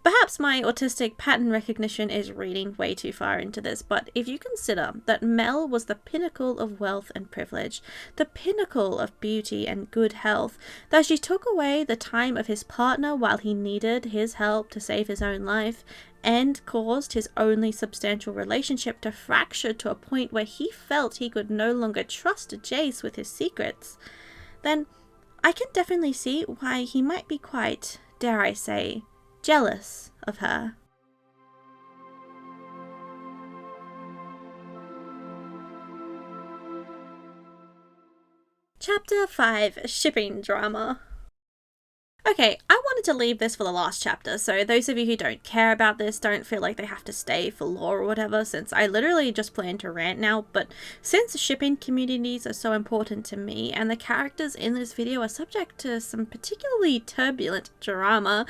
Perhaps my autistic pattern recognition is reading way too far into this, but if you consider that Mel was the pinnacle of wealth and privilege, the pinnacle of beauty and good health, that she took away the time of his partner while he needed his help to save his own life, and caused his only substantial relationship to fracture to a point where he felt he could no longer trust Jayce with his secrets, then I can definitely see why he might be quite, dare I say, jealous of her. Chapter 5, Shipping Drama. Okay, I wanted to leave this for the last chapter, so those of you who don't care about this don't feel like they have to stay for lore or whatever, since I literally just plan to rant now, but since shipping communities are so important to me, and the characters in this video are subject to some particularly turbulent drama,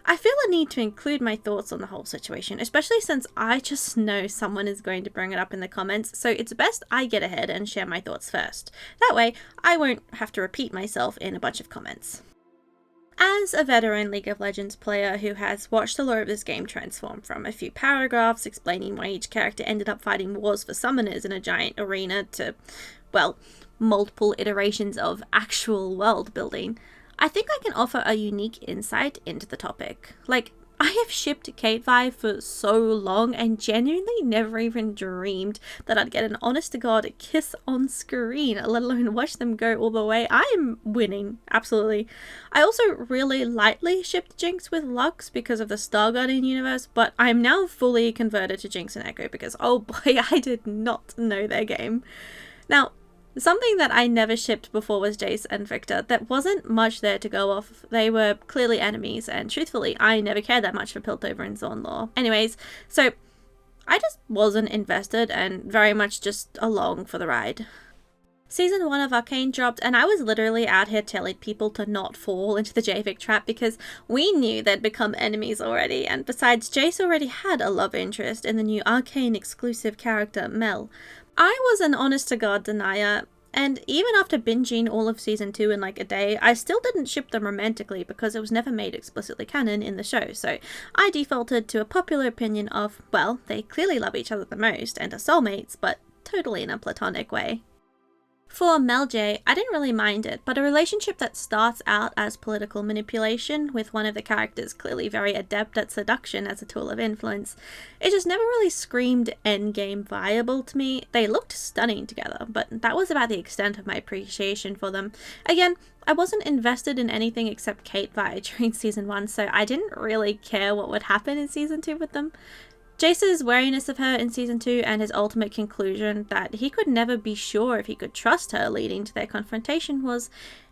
I feel a need to include my thoughts on the whole situation, especially since I just know someone is going to bring it up in the comments, so it's best I get ahead and share my thoughts first. That way, I won't have to repeat myself in a bunch of comments. As a veteran League of Legends player who has watched the lore of this game transform from a few paragraphs explaining why each character ended up fighting wars for summoners in a giant arena to, well, multiple iterations of actual world building, I think I can offer a unique insight into the topic. Like, I have shipped Kate Vi for so long and genuinely never even dreamed that I'd get an honest-to-God kiss on screen, let alone watch them go all the way. I'm winning, absolutely. I also really lightly shipped Jinx with Lux because of the Star Guardian universe, but I'm now fully converted to Jinx and Echo because, oh boy, I did not know their game. Now, something that I never shipped before was Jayce and Viktor. There wasn't much there to go off. They were clearly enemies, and truthfully, I never cared that much for Piltover and Zornlaw. Anyways, so I just wasn't invested and very much just along for the ride. Season 1 of Arcane dropped, and I was literally out here telling people to not fall into the J-Vic trap because we knew they'd become enemies already, and besides, Jayce already had a love interest in the new Arcane exclusive character, Mel. I was an honest-to-God denier, and even after binging all of Season 2 in like a day, I still didn't ship them romantically because it was never made explicitly canon in the show, so I defaulted to a popular opinion of, well, they clearly love each other the most and are soulmates, but totally in a platonic way. For Mel J, I didn't really mind it, but a relationship that starts out as political manipulation, with one of the characters clearly very adept at seduction as a tool of influence, it just never really screamed endgame viable to me. They looked stunning together, but that was about the extent of my appreciation for them. Again, I wasn't invested in anything except Kate Vi during Season 1, so I didn't really care what would happen in Season 2 with them. Jayce's wariness of her in Season 2 and his ultimate conclusion that he could never be sure if he could trust her leading to their confrontation was,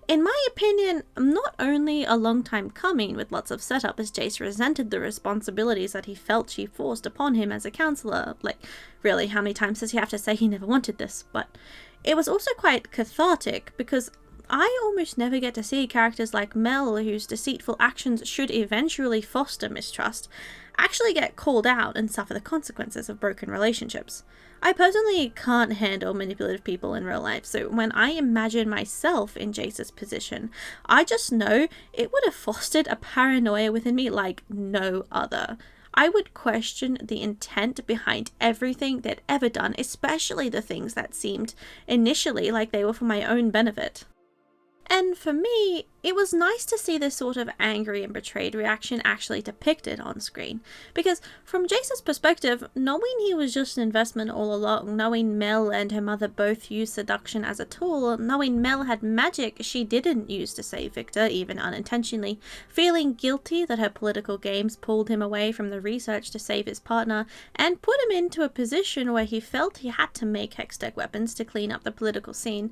in my opinion, not only a long time coming with lots of setup as Jayce resented the responsibilities that he felt she forced upon him as a counselor, like, really, how many times does he have to say he never wanted this, but it was also quite cathartic because I almost never get to see characters like Mel, whose deceitful actions should eventually foster mistrust, actually get called out and suffer the consequences of broken relationships. I personally can't handle manipulative people in real life, so when I imagine myself in Jayce's position, I just know it would have fostered a paranoia within me like no other. I would question the intent behind everything they'd ever done, especially the things that seemed initially like they were for my own benefit. And for me, it was nice to see this sort of angry and betrayed reaction actually depicted on screen, because from Jayce's perspective, knowing he was just an investment all along, knowing Mel and her mother both used seduction as a tool, knowing Mel had magic she didn't use to save Viktor, even unintentionally, feeling guilty that her political games pulled him away from the research to save his partner, and put him into a position where he felt he had to make hextech weapons to clean up the political scene.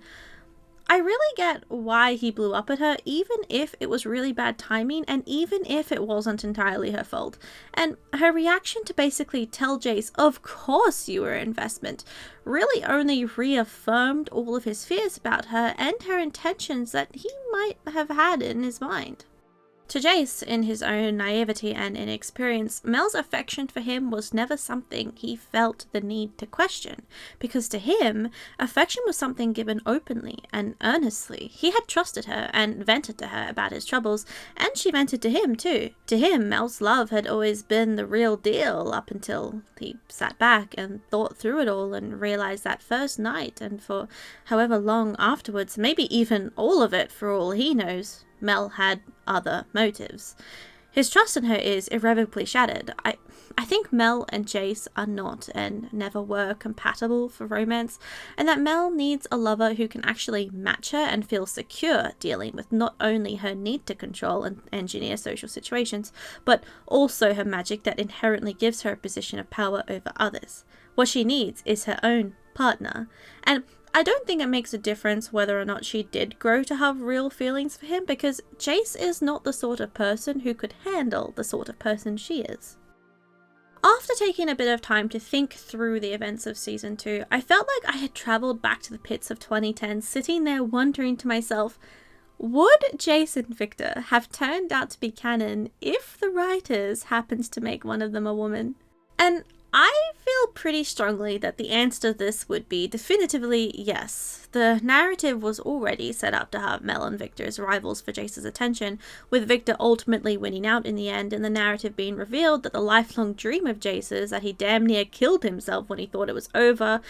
I really get why he blew up at her, even if it was really bad timing and even if it wasn't entirely her fault. And her reaction to basically tell Jayce, of course you were an investment, really only reaffirmed all of his fears about her and her intentions that he might have had in his mind. To Jayce, in his own naivety and inexperience, Mel's affection for him was never something he felt the need to question, because to him, affection was something given openly and earnestly. He had trusted her and vented to her about his troubles, and she vented to him too. To him, Mel's love had always been the real deal up until he sat back and thought through it all and realized that first night, and for however long afterwards, maybe even all of it for all he knows, Mel had other motives. His trust in her is irrevocably shattered. I think Mel and Jayce are not and never were compatible for romance, and that Mel needs a lover who can actually match her and feel secure dealing with not only her need to control and engineer social situations, but also her magic that inherently gives her a position of power over others. What she needs is her own partner, and I don't think it makes a difference whether or not she did grow to have real feelings for him, because Jayce is not the sort of person who could handle the sort of person she is. After taking a bit of time to think through the events of Season 2, I felt like I had travelled back to the pits of 2010, sitting there wondering to myself, would Jayce and Viktor have turned out to be canon if the writers happened to make one of them a woman? And I feel pretty strongly that the answer to this would be definitively yes. The narrative was already set up to have Mel and Viktor as rivals for Jayce's attention, with Viktor ultimately winning out in the end, and the narrative being revealed that the lifelong dream of Jayce's, that he damn near killed himself when he thought it was over,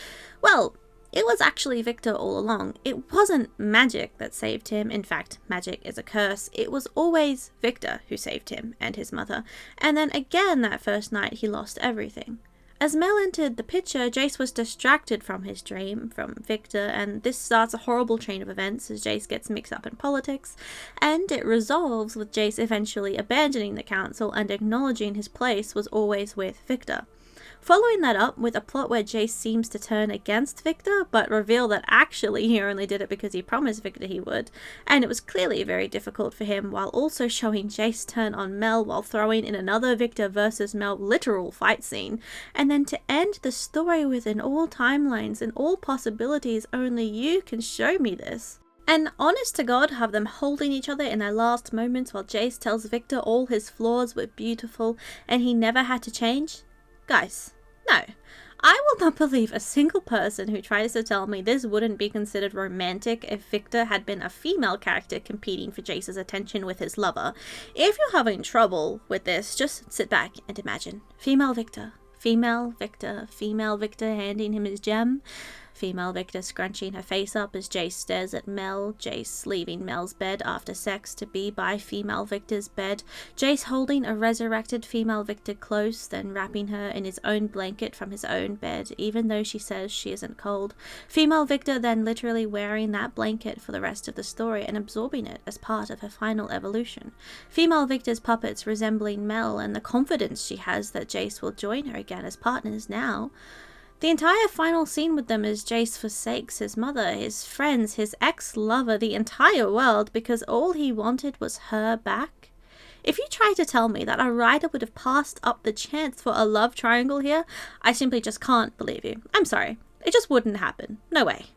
well, It was actually Viktor all along. It wasn't magic that saved him. In fact, magic is a curse. It was always Viktor who saved him and his mother. And then again that first night he lost everything. As Mel entered the picture, Jayce was distracted from his dream, from Viktor, and this starts a horrible chain of events as Jayce gets mixed up in politics, and it resolves with Jayce eventually abandoning the council and acknowledging his place was always with Viktor. Following that up with a plot where Jayce seems to turn against Viktor, but reveal that actually he only did it because he promised Viktor he would, and it was clearly very difficult for him, while also showing Jayce turn on Mel while throwing in another Viktor versus Mel literal fight scene, and then to end the story with in all timelines and all possibilities only you can show me this. And honest to God, have them holding each other in their last moments while Jayce tells Viktor all his flaws were beautiful and he never had to change? Guys, no. I will not believe a single person who tries to tell me this wouldn't be considered romantic if Viktor had been a female character competing for Jayce's attention with his lover. If you're having trouble with this, just sit back and imagine. Female Viktor, female Viktor, female Viktor handing him his gem. Female Viktor scrunching her face up as Jayce stares at Mel, Jayce leaving Mel's bed after sex to be by female Viktor's bed, Jayce holding a resurrected female Viktor close, then wrapping her in his own blanket from his own bed, even though she says she isn't cold. Female Viktor then literally wearing that blanket for the rest of the story and absorbing it as part of her final evolution. Female Viktor's puppets resembling Mel and the confidence she has that Jayce will join her again as partners now. The entire final scene with them as Jayce forsakes his mother, his friends, his ex-lover, the entire world, because all he wanted was her back. If you try to tell me that a writer would have passed up the chance for a love triangle here, I simply just can't believe you. I'm sorry. It just wouldn't happen. No way.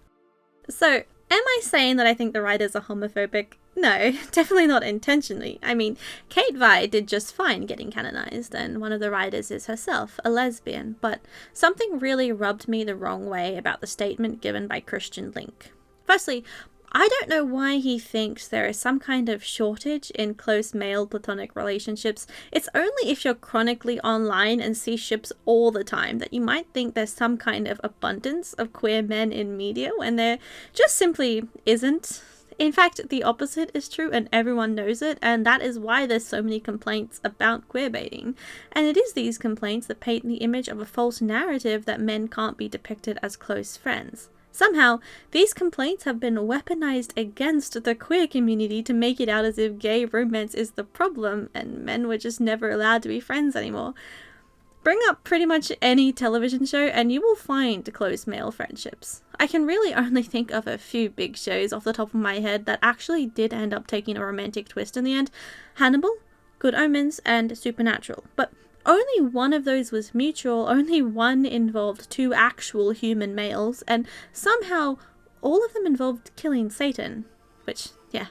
So, am I saying that I think the writers are homophobic? No, definitely not intentionally. I mean, Kate Vi did just fine getting canonized, and one of the writers is herself a lesbian, but something really rubbed me the wrong way about the statement given by Christian Link. Firstly, I don't know why he thinks there is some kind of shortage in close male platonic relationships. It's only if you're chronically online and see ships all the time that you might think there's some kind of abundance of queer men in media when there just simply isn't. In fact, the opposite is true and everyone knows it, and that is why there's so many complaints about queerbaiting. And it is these complaints that paint the image of a false narrative that men can't be depicted as close friends. Somehow, these complaints have been weaponized against the queer community to make it out as if gay romance is the problem and men were just never allowed to be friends anymore. Bring up pretty much any television show and you will find close male friendships. I can really only think of a few big shows off the top of my head that actually did end up taking a romantic twist in the end. Hannibal, Good Omens, and Supernatural. But only one of those was mutual, only one involved two actual human males, and somehow all of them involved killing Satan. Which, yeah,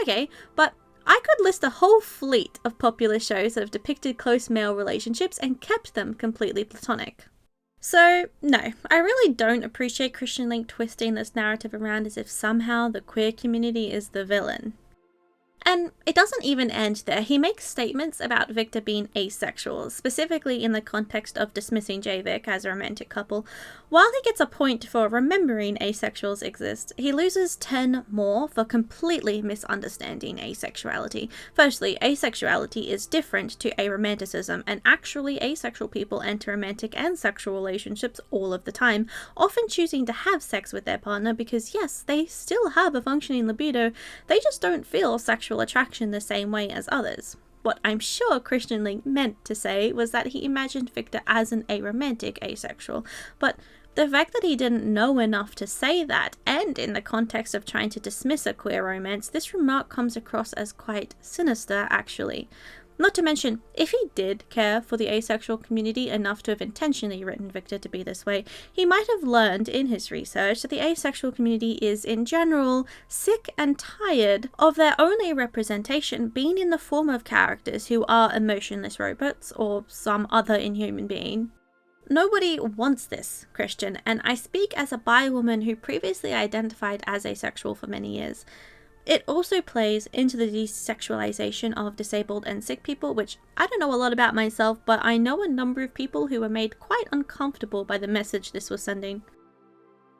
okay, but I could list a whole fleet of popular shows that have depicted close male relationships and kept them completely platonic. So, no, I really don't appreciate Christian Link twisting this narrative around as if somehow the queer community is the villain. And it doesn't even end there. He makes statements about Viktor being asexual, specifically in the context of dismissing Javik as a romantic couple. While he gets a point for remembering asexuals exist, he loses 10 more for completely misunderstanding asexuality. Firstly, asexuality is different to aromanticism, and actually asexual people enter romantic and sexual relationships all of the time, often choosing to have sex with their partner because yes, they still have a functioning libido, they just don't feel sexual attraction the same way as others. What I'm sure Christian Link meant to say was that he imagined Viktor as an aromantic asexual, but the fact that he didn't know enough to say that, and in the context of trying to dismiss a queer romance, this remark comes across as quite sinister, actually. Not to mention, if he did care for the asexual community enough to have intentionally written Viktor to be this way, he might have learned in his research that the asexual community is, in general, sick and tired of their only representation being in the form of characters who are emotionless robots or some other inhuman being. Nobody wants this, Christian, and I speak as a bi woman who previously identified as asexual for many years. It also plays into the desexualization of disabled and sick people, which I don't know a lot about myself, but I know a number of people who were made quite uncomfortable by the message this was sending.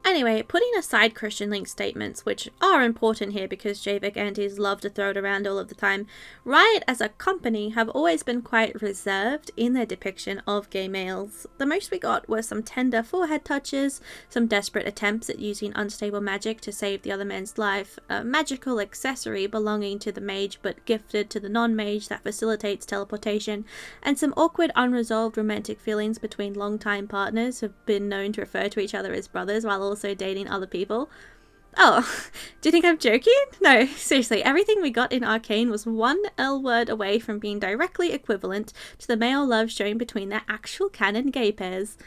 Anyway, putting aside Christian Link's statements, which are important here because Javik antis love to throw it around all of the time, Riot as a company have always been quite reserved in their depiction of gay males. The most we got were some tender forehead touches, some desperate attempts at using unstable magic to save the other man's life, a magical accessory belonging to the mage but gifted to the non-mage that facilitates teleportation, and some awkward unresolved romantic feelings between long-time partners who've been known to refer to each other as brothers while also dating other people. Oh, do you think I'm joking? No, seriously, everything we got in Arcane was one L word away from being directly equivalent to the male love shown between their actual canon gay pairs.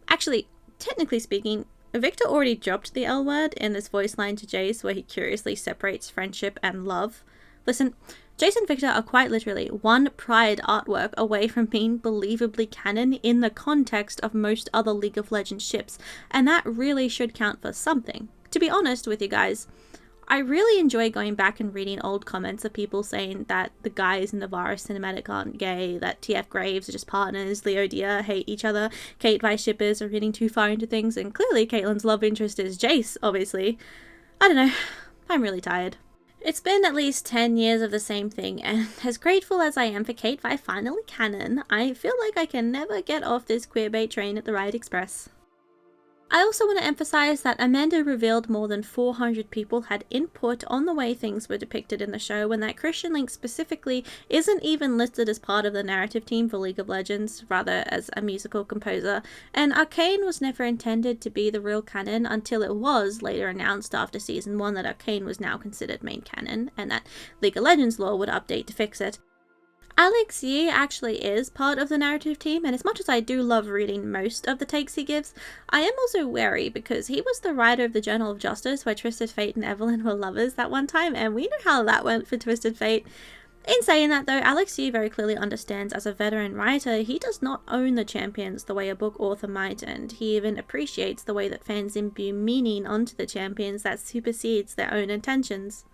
Actually, technically speaking, Viktor already dropped the L word in this voice line to Jayce where he curiously separates friendship and love. Listen, Jayce and Viktor are quite literally one pride artwork away from being believably canon in the context of most other League of Legends ships, and that really should count for something. To be honest with you guys, I really enjoy going back and reading old comments of people saying that the guys in the Varus cinematic aren't gay, that TF Graves are just partners, Leo Dia hate each other, Kate Vi shippers are reading too far into things, and clearly Caitlyn's love interest is Jayce, obviously. I don't know, I'm really tired. It's been at least 10 years of the same thing, and as grateful as I am for Kate Vi finally canon, I feel like I can never get off this queerbait train at the Riot Express. I also want to emphasize that Amanda revealed more than 400 people had input on the way things were depicted in the show, and that Christian Link specifically isn't even listed as part of the narrative team for League of Legends, rather as a musical composer, and Arcane was never intended to be the real canon until it was later announced after Season 1 that Arcane was now considered main canon, and that League of Legends lore would update to fix it. Alex Yee actually is part of the narrative team, and as much as I do love reading most of the takes he gives, I am also wary because he was the writer of the Journal of Justice where Twisted Fate and Evelyn were lovers that one time, and we know how that went for Twisted Fate. In saying that though, Alex Yee very clearly understands as a veteran writer he does not own the champions the way a book author might, and he even appreciates the way that fans imbue meaning onto the champions that supersedes their own intentions.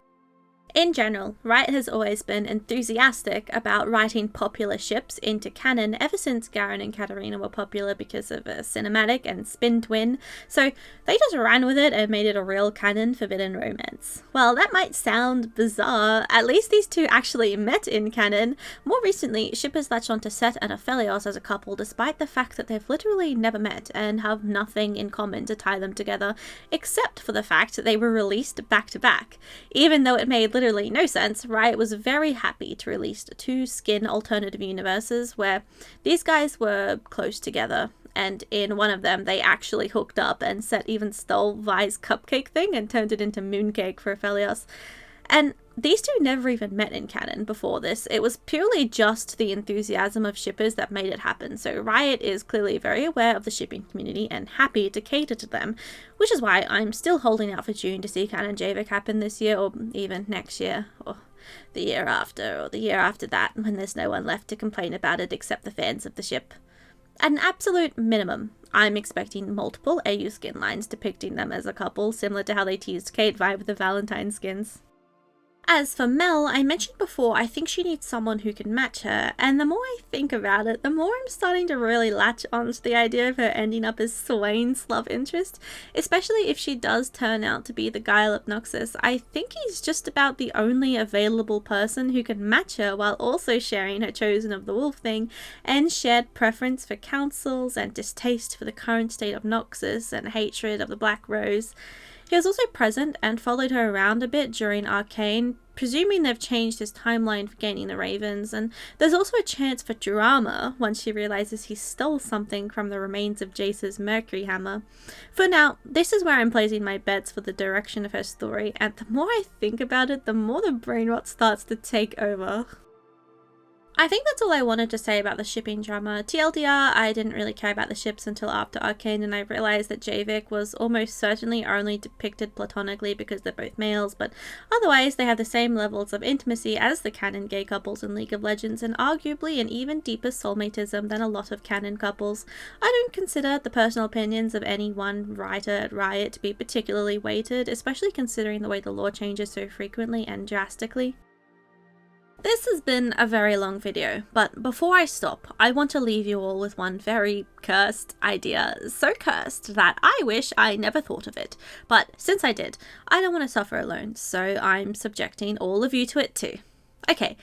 In general, Riot has always been enthusiastic about writing popular ships into canon ever since Garen and Katarina were popular because of a cinematic and spin twin, so they just ran with it and made it a real canon forbidden romance. While that might sound bizarre, at least these two actually met in canon. More recently, shippers latched onto Set and Aphelios as a couple despite the fact that they've literally never met and have nothing in common to tie them together, except for the fact that they were released back to back. Even though it made literally no sense, Riot was very happy to release two skin alternative universes where these guys were close together, and in one of them they actually hooked up and Set even stole Vi's cupcake thing and turned it into mooncake for Aphelios. And these two never even met in canon before this. It was purely just the enthusiasm of shippers that made it happen, so Riot is clearly very aware of the shipping community and happy to cater to them, which is why I'm still holding out for June to see canon Javik happen this year, or even next year, or the year after, or the year after that, when there's no one left to complain about it except the fans of the ship. At an absolute minimum, I'm expecting multiple AU skin lines depicting them as a couple, similar to how they teased Kate Vi with the Valentine skins. As for Mel, I mentioned before I think she needs someone who can match her, and the more I think about it, the more I'm starting to really latch onto the idea of her ending up as Swain's love interest, especially if she does turn out to be the guile of Noxus. I think he's just about the only available person who can match her while also sharing her chosen of the wolf thing, and shared preference for councils and distaste for the current state of Noxus and hatred of the Black Rose. He was also present and followed her around a bit during Arcane, presuming they've changed his timeline for gaining the Ravens, and there's also a chance for drama once she realizes he stole something from the remains of Jayce's Mercury Hammer. For now, this is where I'm placing my bets for the direction of her story, and the more I think about it, the more the brainrot starts to take over. I think that's all I wanted to say about the shipping drama. TLDR, I didn't really care about the ships until after Arcane, and I realised that Javik was almost certainly only depicted platonically because they're both males, but otherwise they have the same levels of intimacy as the canon gay couples in League of Legends, and arguably an even deeper soulmatism than a lot of canon couples. I don't consider the personal opinions of any one writer at Riot to be particularly weighted, especially considering the way the lore changes so frequently and drastically. This has been a very long video, but before I stop, I want to leave you all with one very cursed idea. So cursed that I wish I never thought of it. But since I did, I don't want to suffer alone, so I'm subjecting all of you to it too. Okay,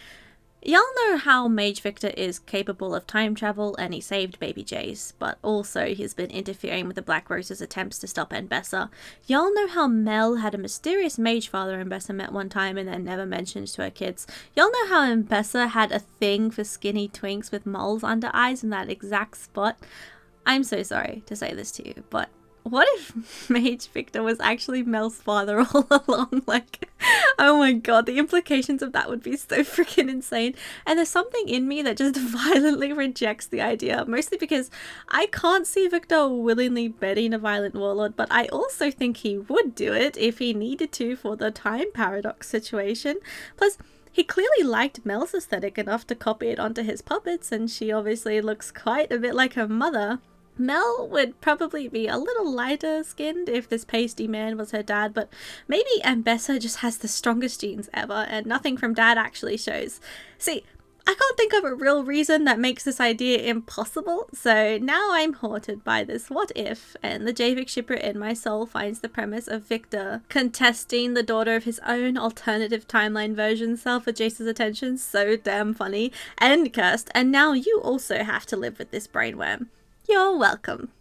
y'all know how Mage Viktor is capable of time travel and he saved baby Jayce, but also he's been interfering with the Black Rose's attempts to stop Mbessa. Y'all know how Mel had a mysterious mage father Mbessa met one time and then never mentioned to her kids. Y'all know how Mbessa had a thing for skinny twinks with moles under eyes in that exact spot. I'm so sorry to say this to you, but what if Mage Viktor was actually Mel's father all along? Like, oh my god, the implications of that would be so freaking insane. And there's something in me that just violently rejects the idea, mostly because I can't see Viktor willingly bedding a violent warlord, but I also think he would do it if he needed to for the time paradox situation. Plus, he clearly liked Mel's aesthetic enough to copy it onto his puppets, and she obviously looks quite a bit like her mother. Mel would probably be a little lighter skinned if this pasty man was her dad, but maybe Mbessa just has the strongest genes ever and nothing from dad actually shows. See, I can't think of a real reason that makes this idea impossible, so now I'm haunted by this what if, and the Javik shipper in my soul finds the premise of Viktor contesting the daughter of his own alternative timeline version self for Jayce's attention so damn funny and cursed, and now you also have to live with this brainworm. You're welcome.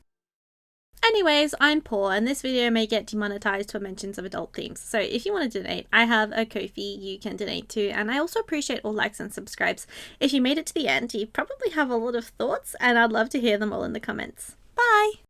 Anyways, I'm poor and this video may get demonetized for mentions of adult themes, so if you want to donate, I have a Ko-fi you can donate to, and I also appreciate all likes and subscribes. If you made it to the end, you probably have a lot of thoughts and I'd love to hear them all in the comments. Bye!